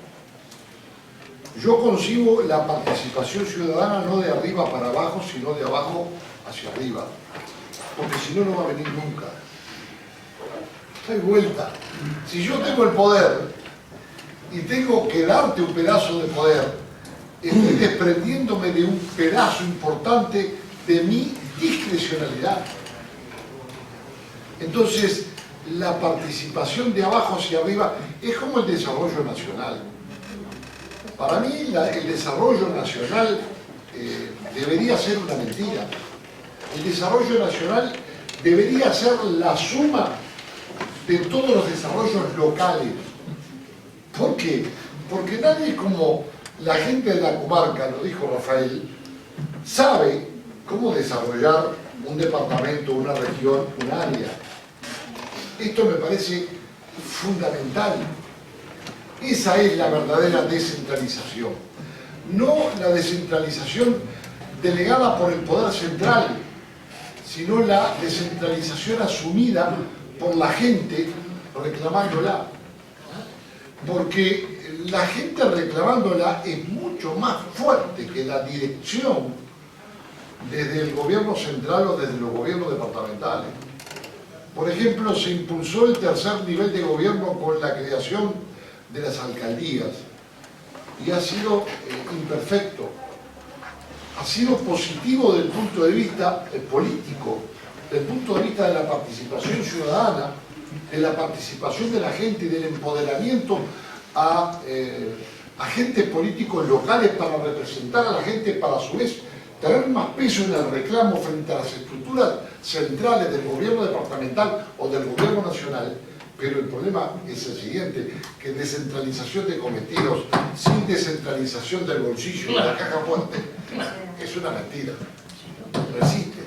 Yo concibo la participación ciudadana no de arriba para abajo, sino de abajo hacia arriba, porque si no, no va a venir nunca. Hay vuelta. Si yo tengo el poder y tengo que darte un pedazo de poder, estoy desprendiéndome de un pedazo importante de mi discrecionalidad. Entonces, la participación de abajo hacia arriba es como el desarrollo nacional. Para mí, el desarrollo nacional debería ser una mentira. El desarrollo nacional debería ser la suma de todos los desarrollos locales. ¿Por qué? Porque nadie como la gente de la comarca, lo dijo Rafael, sabe cómo desarrollar un departamento, una región, un área. Esto me parece fundamental. Esa es la verdadera descentralización. No la descentralización delegada por el poder central, sino la descentralización asumida por la gente reclamándola. Porque la gente reclamándola es mucho más fuerte que la dirección desde el gobierno central o desde los gobiernos departamentales. Por ejemplo, se impulsó el tercer nivel de gobierno con la creación de las alcaldías y ha sido imperfecto. Ha sido positivo desde el punto de vista político, desde el punto de vista de la participación ciudadana, de la participación de la gente y del empoderamiento a agentes políticos locales para representar a la gente, para a su vez tener más peso en el reclamo frente a las estructuras centrales del gobierno departamental o del gobierno nacional. Pero el problema es el siguiente, que descentralización de cometidos sin descentralización del bolsillo y de la caja fuerte es una mentira, no existe.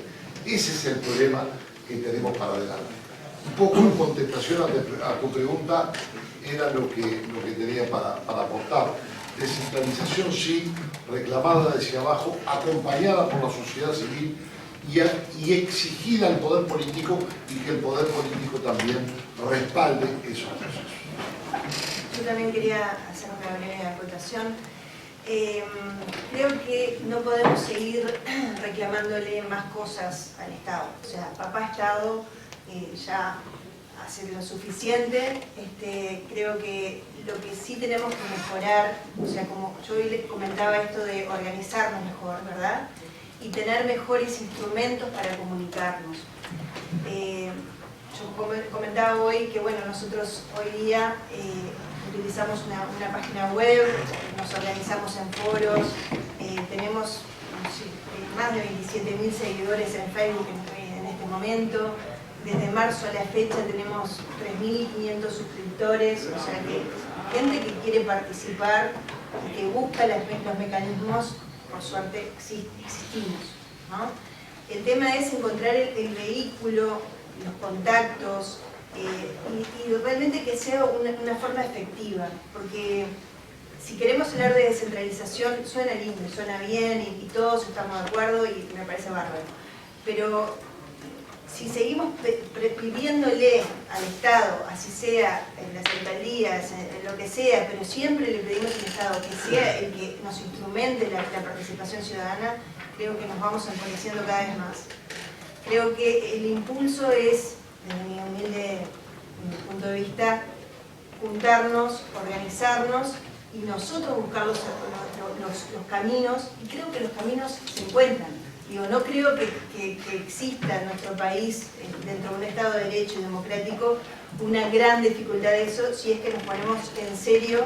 Ese es el problema que tenemos para adelante. Un poco en contestación a tu pregunta era lo que tenía para aportar. Descentralización sí, reclamada desde abajo, acompañada por la sociedad civil y exigida al poder político, y que el poder político también respalde esos procesos. Yo también quería hacer una breve acotación. Creo que no podemos seguir reclamándole más cosas al Estado. O sea, papá Estado ya hace lo suficiente. Creo que lo que sí tenemos que mejorar, o sea, como yo hoy les comentaba esto de organizarnos mejor, ¿verdad? Y tener mejores instrumentos para comunicarnos. Yo comentaba hoy que, bueno, nosotros hoy día utilizamos una página web, nos organizamos en foros, tenemos más de 27.000 seguidores en Facebook en este momento. Desde marzo a la fecha tenemos 3.500 suscriptores, o sea que gente que quiere participar y que busca los mecanismos, por suerte existimos, ¿no? El tema es encontrar el vehículo, los contactos, y realmente que sea una forma efectiva, porque si queremos hablar de descentralización suena lindo, suena bien y todos estamos de acuerdo y me parece bárbaro, pero si seguimos pidiéndole al Estado, así sea en las alcaldías, en lo que sea, pero siempre le pedimos al Estado que sea el que nos instrumente la participación ciudadana, creo que nos vamos empobreciendo cada vez más. Creo que el impulso es, desde mi humilde punto de vista, juntarnos, organizarnos y nosotros buscar los caminos, y creo que los caminos se encuentran. Digo, no creo que exista en nuestro país, dentro de un Estado de Derecho y democrático, una gran dificultad de eso, si es que nos ponemos en serio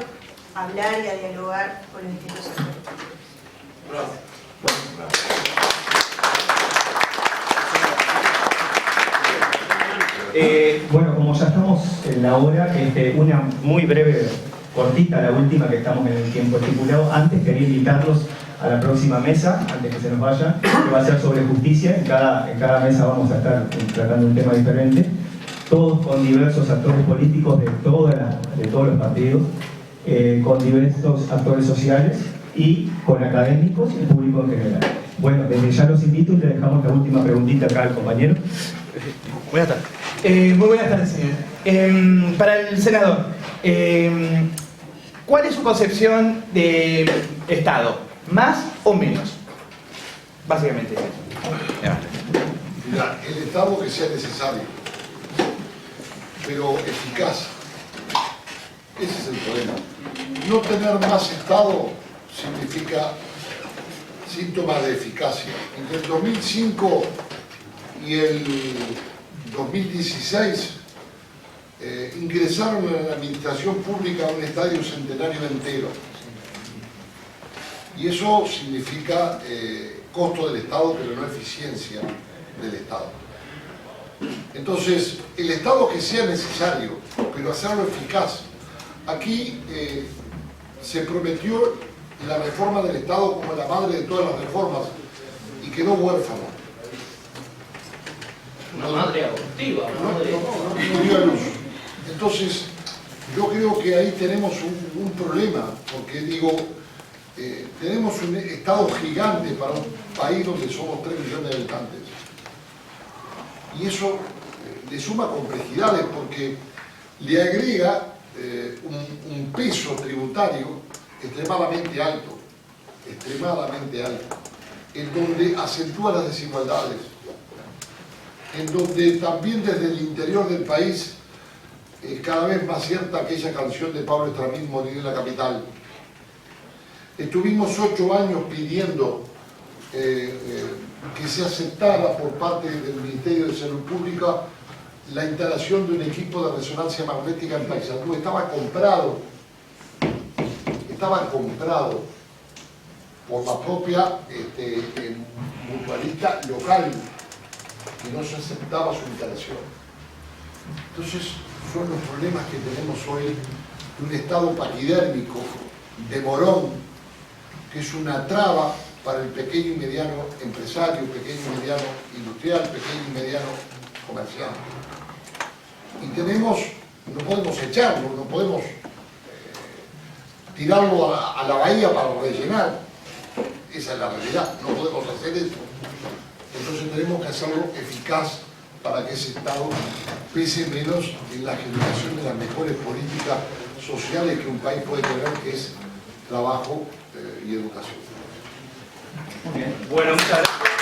a hablar y a dialogar con los distintos actores. Bueno, como ya estamos en la hora, una muy breve, cortita, la última, que estamos en el tiempo estipulado. Antes quería invitarlos a la próxima mesa, antes que se nos vaya, que va a ser sobre justicia. En cada mesa vamos a estar tratando un tema diferente, todos con diversos actores políticos de todos los partidos, con diversos actores sociales y con académicos y el público en general. Bueno, desde ya los invito y le dejamos la última preguntita acá al compañero. Buenas tardes. Muy buenas tardes, señor. Para el senador, ¿cuál es su concepción de Estado? ¿Más o menos? Básicamente. Mira, el Estado que sea necesario, pero eficaz. Ese es el problema. No tener más Estado significa síntoma de eficacia. Entre el 2005 y el 2016 ingresaron en la administración pública un estadio centenario entero. Y eso significa costo del Estado, pero no eficiencia del Estado. Entonces, el Estado que sea necesario, pero hacerlo eficaz. Aquí se prometió la reforma del Estado como la madre de todas las reformas y quedó huérfana. Una madre adoptiva. No dio a luz. Entonces, yo creo que ahí tenemos un problema, porque digo, tenemos un Estado gigante para un país donde somos 3 millones de habitantes. Y eso de suma complejidades porque le agrega un peso tributario extremadamente alto, en donde acentúa las desigualdades, en donde también desde el interior del país es cada vez más cierta aquella canción de Pablo Estramín, Morir en la capital. Estuvimos 8 años pidiendo que se aceptara por parte del Ministerio de Salud Pública la instalación de un equipo de resonancia magnética en Paysandú. Estaba comprado por la propia mutualista local, que no se aceptaba su instalación. Entonces son los problemas que tenemos hoy de un Estado paquidérmico, de morón, que es una traba para el pequeño y mediano empresario, pequeño y mediano industrial, pequeño y mediano comerciante. Y no podemos echarlo, no podemos tirarlo a la bahía para rellenar. Esa es la realidad, no podemos hacer eso. Entonces tenemos que hacerlo eficaz para que ese Estado pese menos en la generación de las mejores políticas sociales que un país puede tener, que es trabajo y educación. Muy bien. Bueno, muchas gracias.